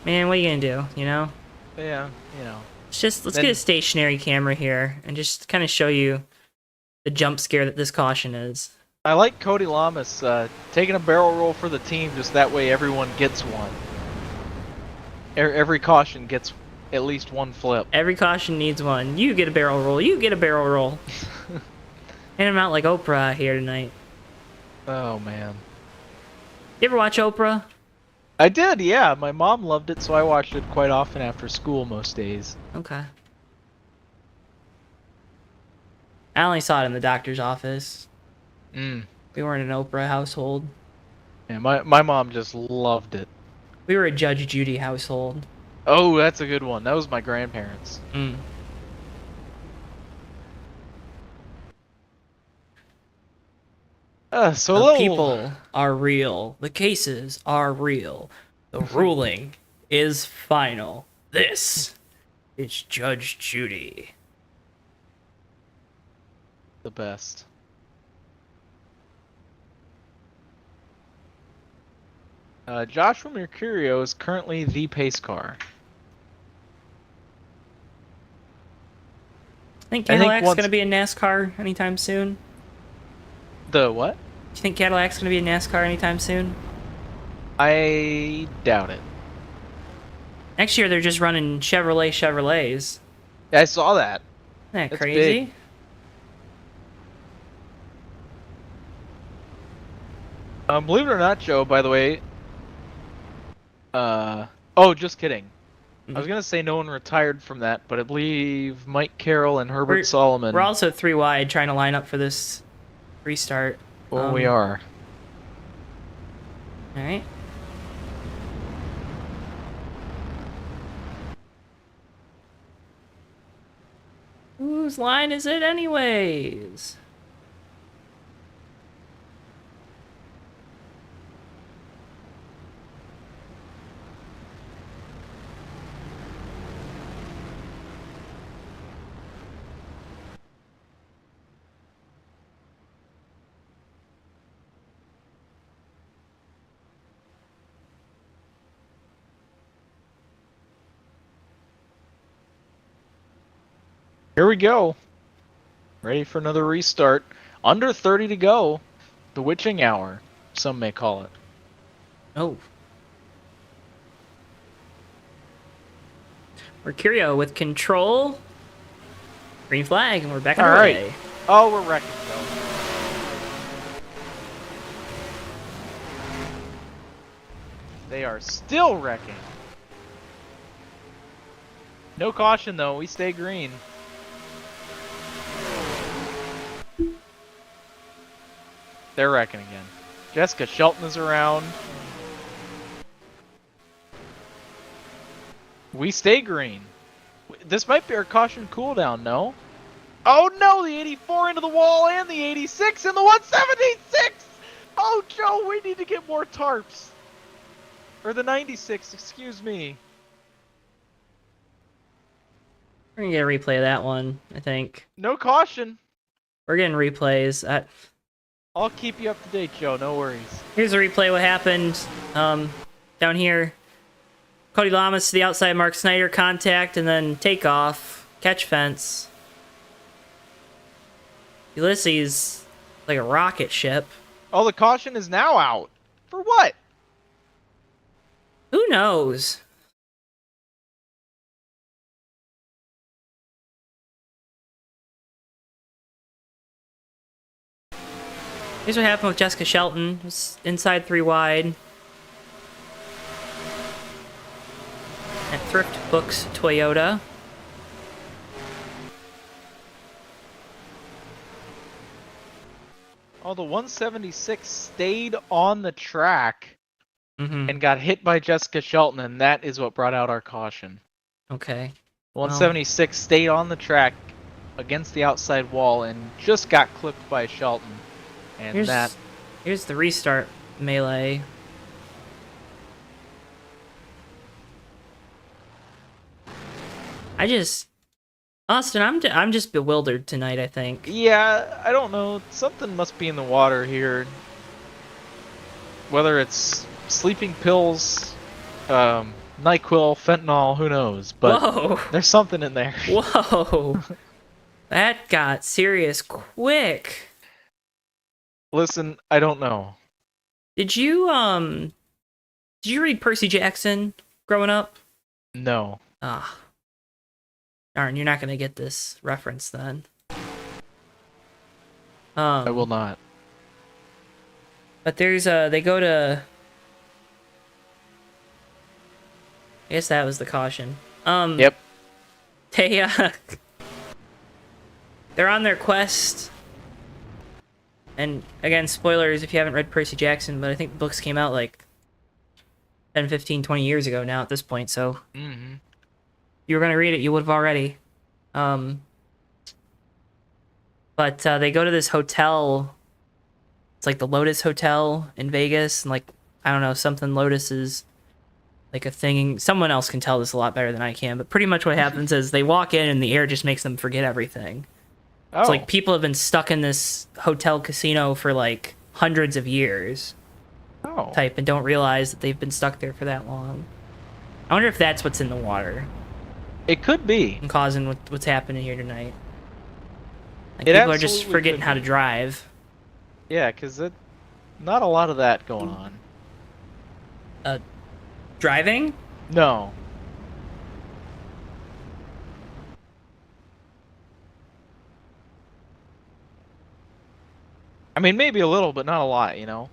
Man, what are you gonna do, you know? Yeah, you know. Let's get a stationary camera here and just kind of show you the jump scare that this caution is. I like Cody Lamas taking a barrel roll for the team, just that way everyone gets one. Every caution gets at least one flip. Every caution needs one. You get a barrel roll. You get a barrel roll. And I'm out like Oprah here tonight. Oh, man. You ever watch Oprah? I did, yeah. My mom loved it, so I watched it quite often after school most days. Okay. I only saw it in the doctor's office. We weren't an Oprah household. Yeah, my mom just loved it. We were a Judge Judy household. Oh, that's a good one. That was my grandparents. The people are real. The cases are real. The ruling is final. This is Judge Judy. The best. Joshua Mercurio is currently the pace car. Think Cadillac's going to be in NASCAR anytime soon? The what? Do you think Cadillac's going to be in NASCAR anytime soon? I doubt it. Next year they're just running Chevrolets. I saw that. Isn't that That's crazy? big. Believe it or not, Joe, by the way. Oh, just kidding. I was going to say no one retired from that, but I believe Mike Carroll and Herbert Solomon. We're also 3 wide trying to line up for this restart. Well, we are. Alright. Ooh. Whose line is it anyways? Here we go. Ready for another restart. Under 30 to go. The witching hour, some may call it. Oh. Mercurio with control. Green flag, and we're back on our way. Oh, we're wrecking, though. They are still wrecking. No caution, though. We stay green. They're wrecking again. Jessica Shelton is around. We stay green. This might be our caution cooldown, no? Oh no, the 84 into the wall and the 86 and the 176! Oh, Joe, we need to get more tarps. Or the 96, excuse me. We're gonna get a replay of that one, I think. No caution. We're getting replays. I'll keep you up to date, Joe, no worries. Here's a replay what happened down here. Cody Lamas to the outside, Mark Snyder contact, and then takeoff, catch fence. Ulysses, like a rocket ship. Oh, the caution is now out. For what? Who knows? Here's what happened with Jessica Shelton. It was inside 3 wide. At Thrift Books Toyota. Oh, the 176 stayed on the track and got hit by Jessica Shelton, and that is what brought out our caution. Okay. 176 stayed on the track against the outside wall and just got clipped by Shelton. And here's the restart melee. Austin, I'm just bewildered tonight, I think. Yeah, I don't know. Something must be in the water here. Whether it's sleeping pills, NyQuil, fentanyl, who knows? But whoa. There's something in there. Whoa. That got serious quick. Listen, I don't know. Did you read Percy Jackson growing up? No. Ah. Darn, you're not gonna get this reference then. I will not. But there's they go to. I guess that was the caution. Yep. They're on their quest. And again, spoilers if you haven't read Percy Jackson, but I think the books came out like 10, 15, 20 years ago now at this point, so if you were going to read it, you would have already. But they go to this hotel. It's like the Lotus Hotel in Vegas, and like, I don't know, something Lotus is like a thing. Someone else can tell this a lot better than I can, but pretty much what happens is they walk in and the air just makes them forget everything. Oh. It's like people have been stuck in this hotel casino for like hundreds of years. Oh. Type, and don't realize that they've been stuck there for that long. I wonder if that's what's in the water. It could be. And causing what's happening here tonight. Like, people are just forgetting how to drive. Yeah, because not a lot of that going on. Driving? No. I mean, maybe a little, but not a lot, you know?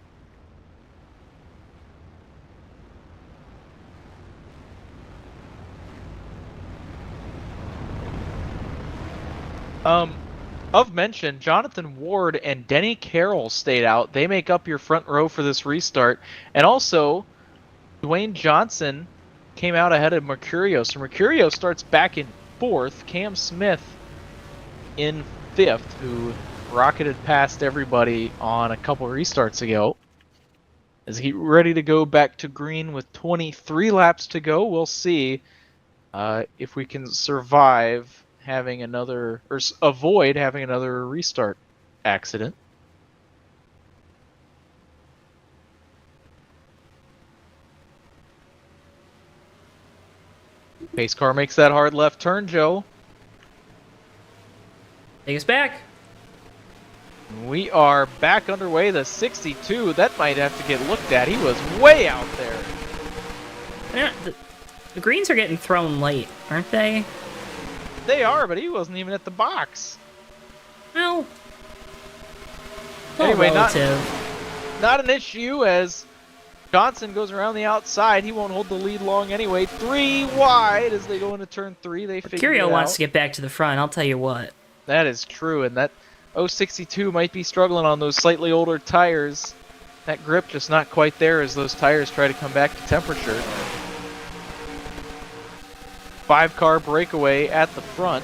Of mention, Jonathan Ward and Denny Carroll stayed out. They make up your front row for this restart. And also, Dwayne Johnson came out ahead of Mercurio. So Mercurio starts back in 4th. Cam Smith in 5th, who rocketed past everybody on a couple restarts ago. Is he ready to go back to green with 23 laps to go? We'll see if we can survive having another, or avoid having another restart accident. Pace car makes that hard left turn, Joe. Take us back. We are back underway. The 62, that might have to get looked at. He was way out there. Yeah, the greens are getting thrown late, aren't they? They are, but he wasn't even at the box. Well, anyway, not an issue as Johnson goes around the outside. He won't hold the lead long anyway. 3 wide as they go into turn 3. They figure it out. Mercurio wants to get back to the front, I'll tell you what. That is true, and that 062 might be struggling on those slightly older tires. That grip just not quite there as those tires try to come back to temperature. 5-car breakaway at the front.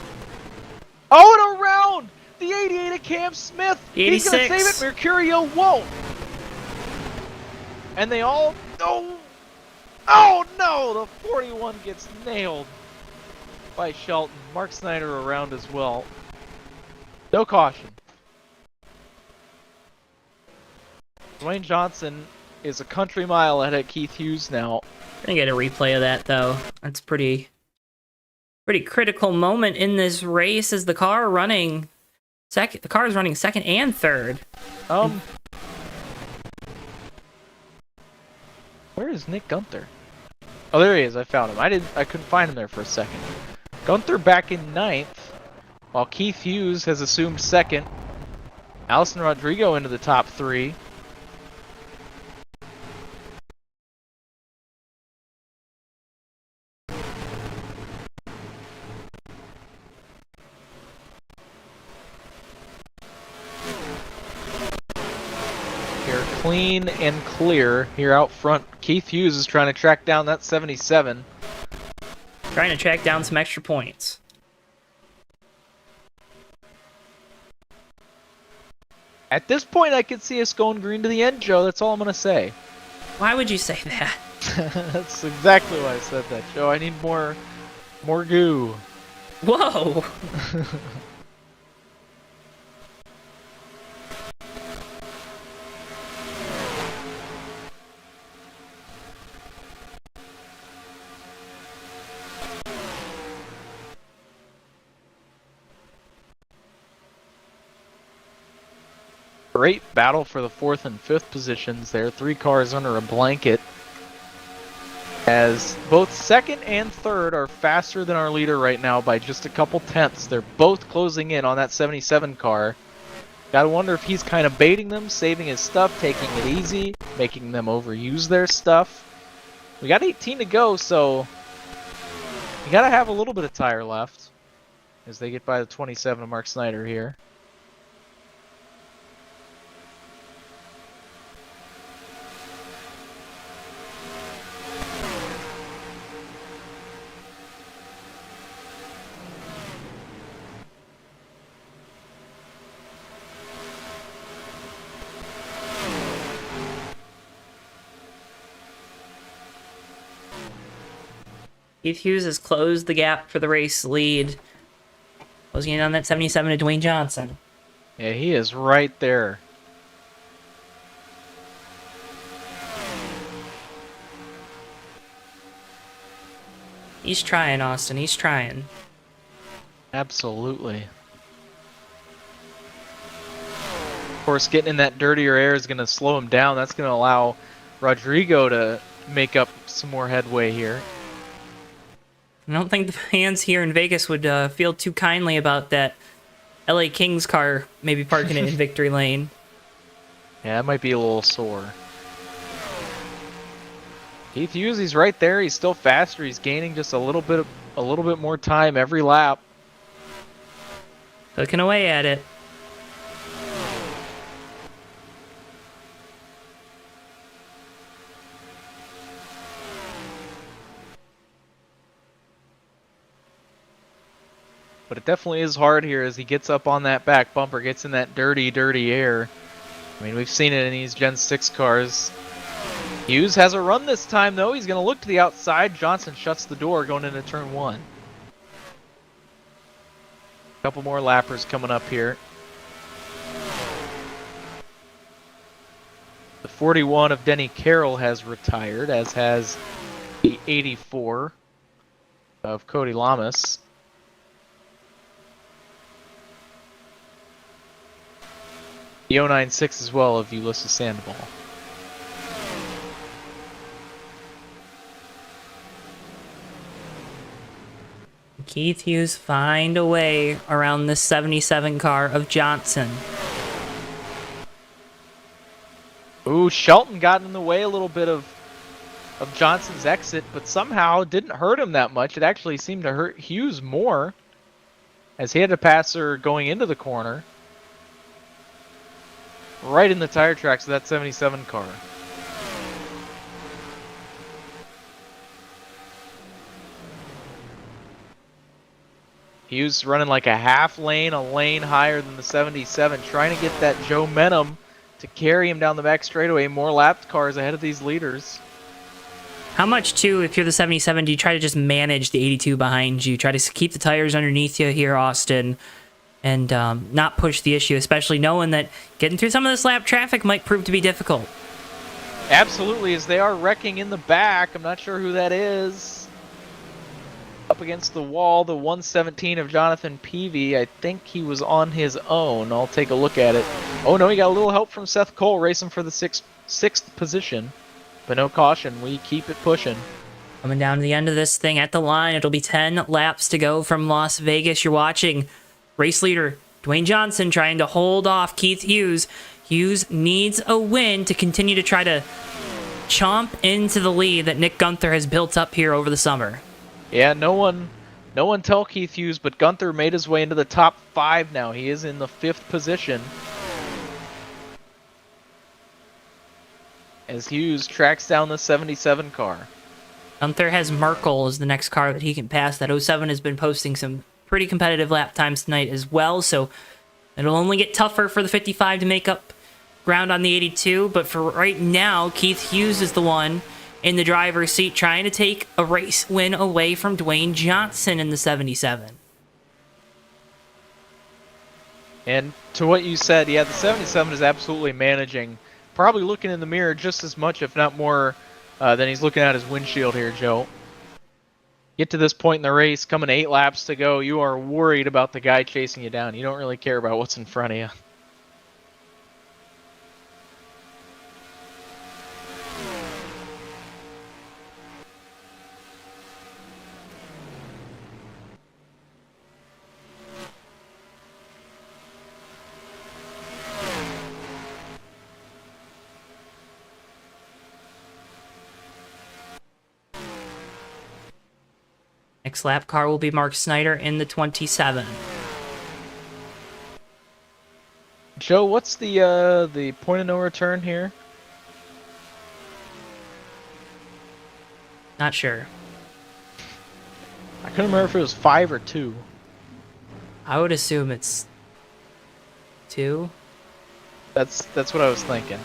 Oh, and around! The 88 of Cam Smith! He's going to save it, Mercurio won't! And they all... Oh no! The 41 gets nailed by Shelton. Mark Snyder around as well. No caution. Dwayne Johnson is a country mile ahead of Keith Hughes now. Gonna get a replay of that though. That's pretty critical moment in this race as the car running second. The car is running second and third. Where is Nick Gunther? Oh, there he is. I found him. I couldn't find him there for a second. Gunther back in 9th, while Keith Hughes has assumed 2nd. Allison Rodrigo into the top 3. Clean and clear here out front. Keith Hughes is trying to track down that 77. Trying to track down some extra points. At this point, I could see us going green to the end, Joe. That's all I'm going to say. Why would you say that? That's exactly why I said that, Joe. I need more goo. Whoa! Great battle for the 4th and 5th positions there. 3 cars under a blanket. As both 2nd and 3rd are faster than our leader right now by just a couple tenths. They're both closing in on that 77 car. Gotta wonder if he's kind of baiting them, saving his stuff, taking it easy, making them overuse their stuff. We got 18 to go, so you gotta have a little bit of tire left as they get by the 27 of Mark Snyder here. Keith Hughes has closed the gap for the race lead. Closing in on that 77 to Dwayne Johnson. Yeah, he is right there. He's trying, Austin. He's trying. Absolutely. Of course, getting in that dirtier air is going to slow him down. That's going to allow Rodrigo to make up some more headway here. I don't think the fans here in Vegas would feel too kindly about that LA Kings car maybe parking it in victory lane. Yeah, that might be a little sore. Keith Hughes, he's right there. He's still faster. He's gaining just a little bit more time every lap. Cooking away at it. But it definitely is hard here as he gets up on that back bumper, gets in that dirty, dirty air. I mean, we've seen it in these Gen 6 cars. Hughes has a run this time, though. He's going to look to the outside. Johnson shuts the door going into turn 1. A couple more lappers coming up here. The 41 of Denny Carroll has retired, as has the 84 of Cody Lamas. The 096 as well of Ulysses Sandoval. Keith Hughes find a way around this 77 car of Johnson. Ooh, Shelton got in the way a little bit of Johnson's exit, but somehow didn't hurt him that much. It actually seemed to hurt Hughes more, as he had to pass her going into the corner. Right in the tire tracks of that 77 car. Hughes running like a half lane, a lane higher than the 77, trying to get that Joe Menum to carry him down the back straightaway. More lapped cars ahead of these leaders. How much, too, if you're the 77, do you try to just manage the 82 behind you? Try to keep the tires underneath you here, Austin, and not push the issue, especially knowing that getting through some of this lap traffic might prove to be difficult. Absolutely, as they are wrecking in the back. I'm not sure who that is. Up against the wall, the 117 of Jonathan Peavy. I think he was on his own. I'll take a look at it. Oh no, he got a little help from Seth Cole, racing for the sixth position. But no caution, we keep it pushing. Coming down to the end of this thing at the line, it'll be 10 laps to go from Las Vegas. You're watching race leader Dwayne Johnson trying to hold off Keith Hughes. Hughes needs a win to continue to try to chomp into the lead that Nick Gunther has built up here over the summer. Yeah, no one tell Keith Hughes, but Gunther made his way into the top 5 now. He is in the 5th position. As Hughes tracks down the 77 car. Gunther has Merkel as the next car that he can pass. That 07 has been posting some pretty competitive lap times tonight as well, so it'll only get tougher for the 55 to make up ground on the 82, but for right now, Keith Hughes is the one in the driver's seat trying to take a race win away from Dwayne Johnson in the 77. And to what you said, yeah, the 77 is absolutely managing. Probably looking in the mirror just as much, if not more, than he's looking at his windshield here, Joe. Get to this point in the race, coming 8 laps to go, you are worried about the guy chasing you down. You don't really care about what's in front of you. Next lap car will be Mark Snyder in the 27. Joe, what's the point of no return here? Not sure. I couldn't remember if it was 5 or 2. I would assume it's 2. That's what I was thinking.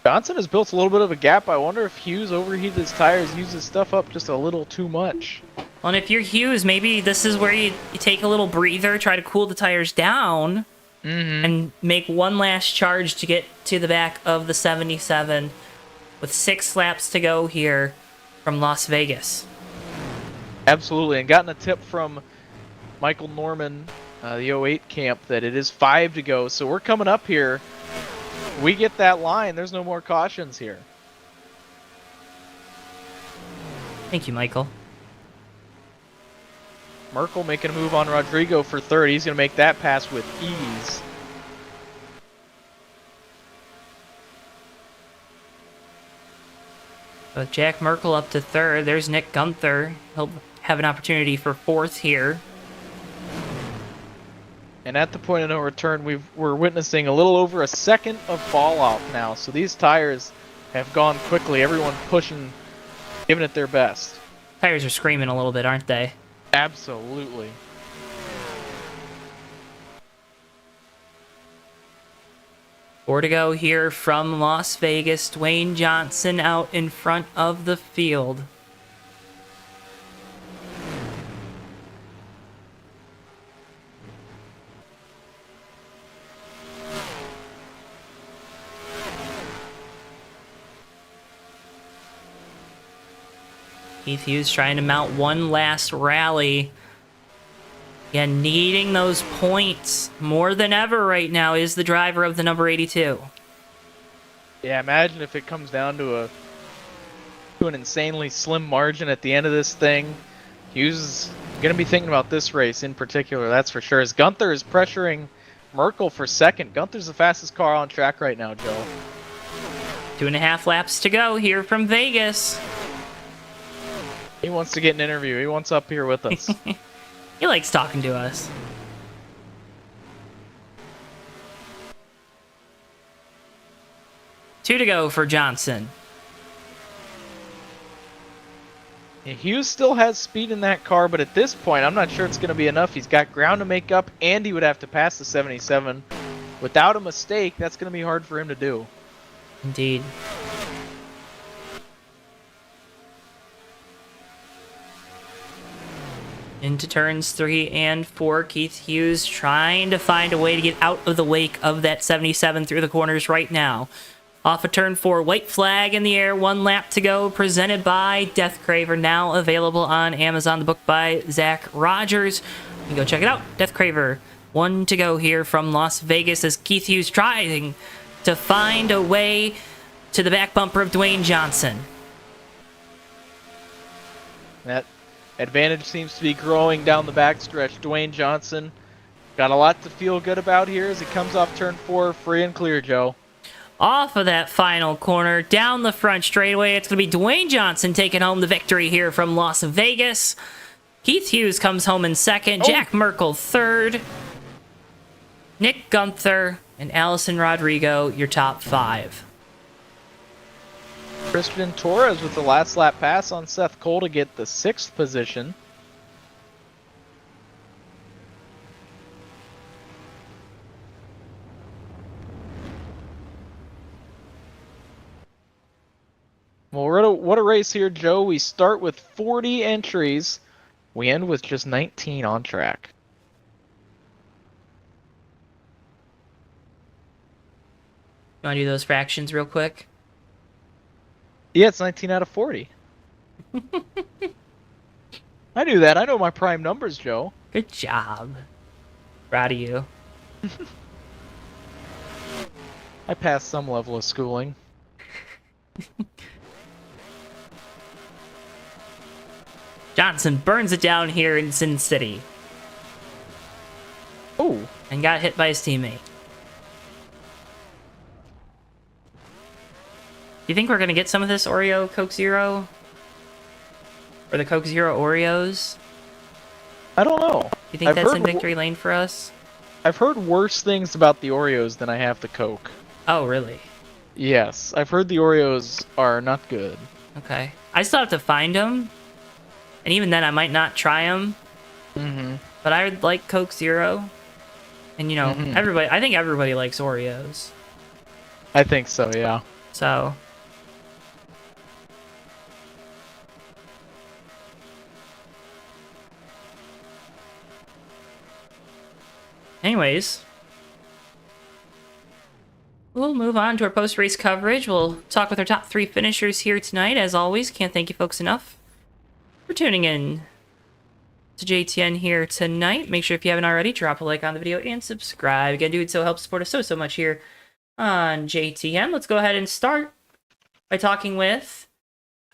Johnson has built a little bit of a gap. I wonder if Hughes overheated his tires, used his stuff up just a little too much. Well, and if you're Hughes, maybe this is where you take a little breather, try to cool the tires down, and make one last charge to get to the back of the 77 with 6 laps to go here from Las Vegas. Absolutely, and gotten a tip from Michael Norman, the 08 camp, that it is 5 to go. So we're coming up here. We get that line. There's no more cautions here. Thank you, Michael. Merkel making a move on Rodrigo for third. He's going to make that pass with ease. With Jack Merkel up to third, there's Nick Gunther. He'll have an opportunity for 4th here. And at the point of no return, we're witnessing a little over a second of fall off now. So these tires have gone quickly. Everyone pushing, giving it their best. Tires are screaming a little bit, aren't they? Absolutely. Four to go here from Las Vegas. Dwayne Johnson out in front of the field. Keith Hughes trying to mount one last rally. Again, needing those points more than ever right now is the driver of the number 82. Yeah, imagine if it comes down to an insanely slim margin at the end of this thing. Hughes is going to be thinking about this race in particular, that's for sure. As Gunther is pressuring Merkel for second. Gunther's the fastest car on track right now, Joe. 2.5 laps to go here from Vegas. He wants to get an interview. He wants up here with us. He likes talking to us. Two to go for Johnson. Yeah, Hughes still has speed in that car, but at this point, I'm not sure it's going to be enough. He's got ground to make up, and he would have to pass the 77. Without a mistake, that's going to be hard for him to do. Indeed. Into turns 3 and 4, Keith Hughes trying to find a way to get out of the wake of that 77 through the corners right now. Off of turn 4, white flag in the air, 1 lap to go, presented by Death Craver, now available on Amazon, the book by Zach Rogers. You can go check it out, Death Craver. 1 to go here from Las Vegas as Keith Hughes trying to find a way to the back bumper of Dwayne Johnson. That advantage seems to be growing down the backstretch. Dwayne Johnson got a lot to feel good about here as he comes off turn 4 free and clear, Joe. Off of that final corner, down the front straightaway, it's going to be Dwayne Johnson taking home the victory here from Las Vegas. Keith Hughes comes home in second, Jack Merkel third, Nick Gunther and Allison Rodrigo, your top 5. Christian Torres with the last lap pass on Seth Cole to get the 6th position. Well, what a race here, Joe. We start with 40 entries. We end with just 19 on track. You want to do those fractions real quick? Yeah, it's 19 out of 40. I knew that. I know my prime numbers, Joe. Good job. Proud of you. I passed some level of schooling. Johnson burns it down here in Sin City. Oh. And got hit by his teammate. Do you think we're going to get some of this Oreo Coke Zero? Or the Coke Zero Oreos? I don't know. You think that's in victory lane for us? I've heard worse things about the Oreos than I have the Coke. Oh, really? Yes, I've heard the Oreos are not good. Okay. I still have to find them. And even then, I might not try them. Mm-hmm. But I would like Coke Zero. And, you know, I think everybody likes Oreos. I think so, yeah. So... anyways, we'll move on to our post-race coverage. We'll talk with our top 3 finishers here tonight. As always, can't thank you folks enough for tuning in to JTN here tonight. Make sure if you haven't already, drop a like on the video and subscribe. Again, doing so helps support us so much here on JTN. Let's go ahead and start by talking with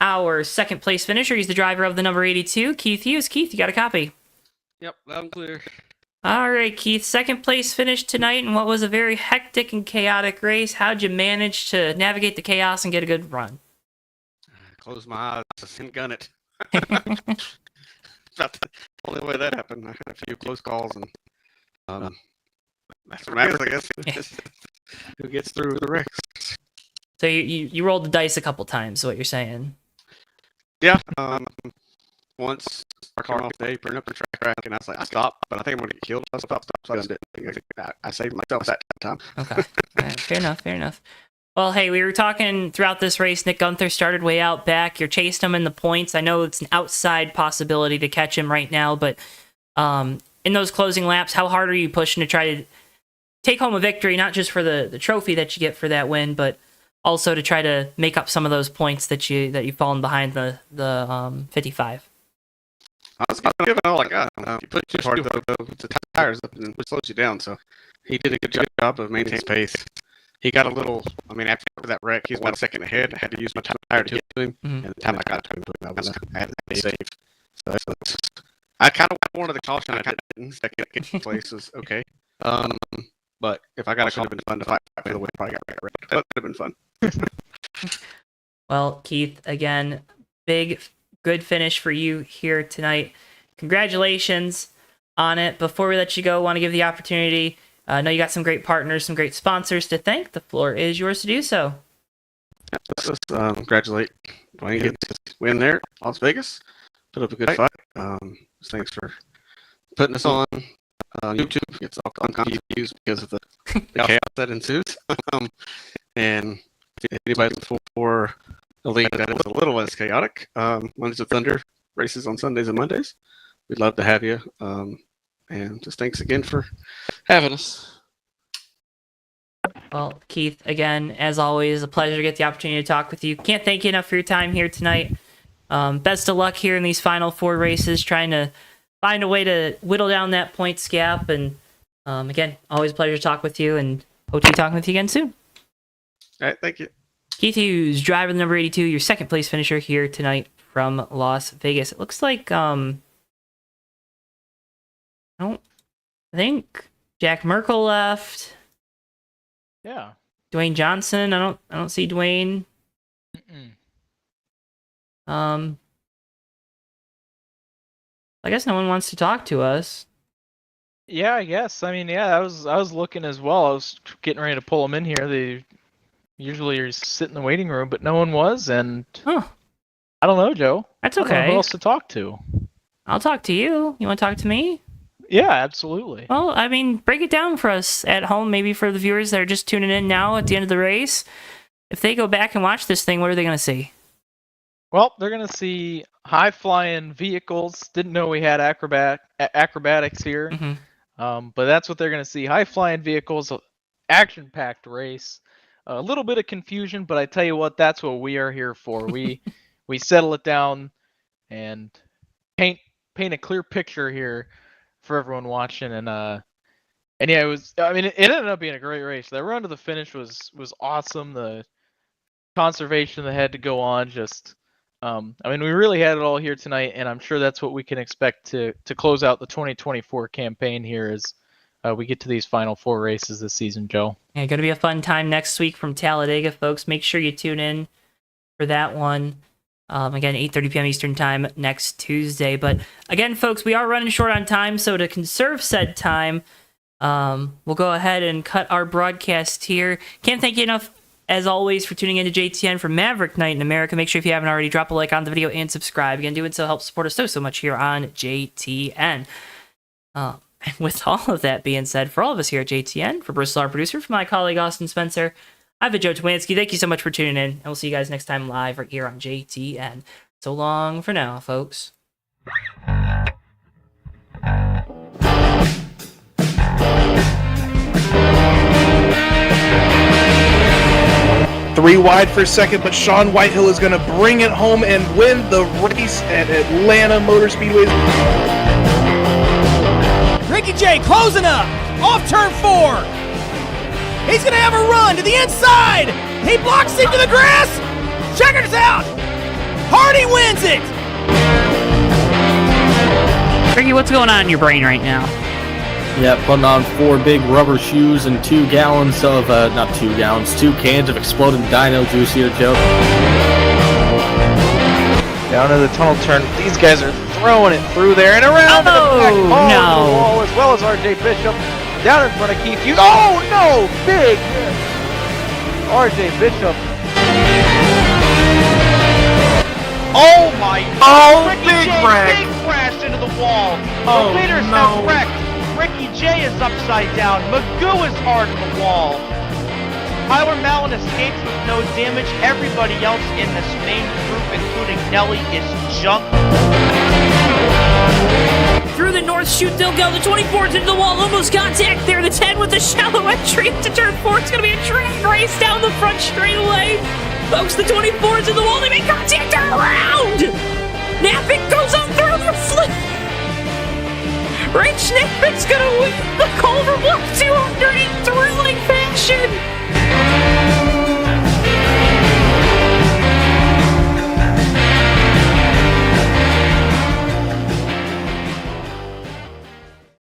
our second place finisher. He's the driver of the number 82, Keith Hughes. Keith, you got a copy? Yep, loud and clear. All right, Keith, second place finish tonight in what was a very hectic and chaotic race. How'd you manage to navigate the chaos and get a good run? Close my eyes and gun it. About the only way that happened. I had a few close calls, and that's what matters, I guess. Who gets through the race? So you rolled the dice a couple times, is what you're saying? Yeah. Once car off day, bring up the track, and I was like, I stopped, but I think I'm going to get killed. I stopped, so I didn't. I saved myself that time. Okay. All right, fair enough. Well, hey, we were talking throughout this race. Nick Gunther started way out back. You're chasing him in the points. I know it's an outside possibility to catch him right now, but in those closing laps, how hard are you pushing to try to take home a victory, not just for the trophy that you get for that win, but also to try to make up some of those points that you've fallen behind the 55? I was going to give it all I got. You push too hard, though, the tires up, and it slows you down. So he did a good job of maintaining his pace. He got a little, after that wreck, he was 1 second ahead. I had to use my tire to get to him, and the time I got to him, I had to be safe. So I kind of wanted the caution. I didn't. Second place was okay. But if I got a call, it would have been fun to fight the way. Probably got wrecked. That would have been fun. Well, Keith, again, good finish for you here tonight. Congratulations on it. Before we let you go, I want to give the opportunity. I know you got some great partners, some great sponsors to thank. The floor is yours to do so. Let's congratulate Dwayne getting his win there at Las Vegas. Put up a good fight. Thanks for putting us on YouTube. It's all kinds of views because of the chaos that ensues. And if anybody's looking for a league that is a little less chaotic, Mondays of Thunder races on Sundays and Mondays. We'd love to have you. And just thanks again for having us. Well, Keith, again, as always, a pleasure to get the opportunity to talk with you. Can't thank you enough for your time here tonight. Best of luck here in these final 4 races, trying to find a way to whittle down that points gap. And again, always a pleasure to talk with you, and hope to be talking with you again soon. All right, thank you. Keith Hughes, driver number 82, your second place finisher here tonight from Las Vegas. It looks like I think Jack Merkel left. Yeah. Dwayne Johnson. I don't see Dwayne. I guess no one wants to talk to us. Yeah, I guess. I was looking as well. I was getting ready to pull them in here. They usually sit in the waiting room, but no one was, and I don't know, Joe. That's okay. I don't know who else to talk to. I'll talk to you. You want to talk to me? Yeah, absolutely. Well, break it down for us at home, maybe for the viewers that are just tuning in now at the end of the race. If they go back and watch this thing, what are they going to see? Well, they're going to see high-flying vehicles. Didn't know we had acrobatics here. But that's what they're going to see. High-flying vehicles, action-packed race. A little bit of confusion, but I tell you what, that's what we are here for. We settle it down and paint a clear picture here for everyone watching, and yeah, it was. It ended up being a great race. That run to the finish was awesome. The conservation that had to go on, just, we really had it all here tonight, and I'm sure that's what we can expect to close out the 2024 campaign here as we get to these final 4 races this season, Joe. Yeah, going to be a fun time next week from Talladega, folks. Make sure you tune in for that one. Again, 8:30 p.m. Eastern Time next Tuesday. But again, folks, we are running short on time, so to conserve said time, we'll go ahead and cut our broadcast here. Can't thank you enough, as always, for tuning in to JTN for Maverick Night in America. Make sure if you haven't already, drop a like on the video and subscribe. Again, doing so helps support us so much here on JTN. With all of that being said, for all of us here at JTN, for Bristol, our producer, for my colleague Austin Spencer, I've been Joe Towinski. Thank you so much for tuning in, and we'll see you guys next time live right here on JTN. So long for now, folks. 3 wide for second, but Sean Whitehill is going to bring it home and win the race at Atlanta Motor Speedway. Ricky J closing up, off turn 4. He's going to have a run to the inside. He blocks into the grass. Checkers out. Hardy wins it. Ricky, what's going on in your brain right now? Yeah, putting on 4 big rubber shoes and 2 gallons of, not 2 gallons, 2 cans of exploding dino juice here, Joe. Down to the tunnel turn. These guys are throwing it through there and around to the back. Oh, no. The wall, as well as RJ Bishop. Down in front of Keith Hughes. Oh, no! Big hit. RJ Bishop. Oh, my. Oh, Ricky big J wreck. big crashed into the wall. The leaders have wrecked. Ricky J is upside down. Magoo is hard on the wall. Tyler Mallon escapes with no damage. Everybody else in this main group, including Nelly, is junk. Through the north chute they'll go. The 24's into the wall. Almost contact there. The 10 with the shallow entry into turn 4. It's going to be a drag race down the front straightaway. Folks, the 24's in the wall. They make contact around. Napick goes on through the flip. Rich Napick's going to win the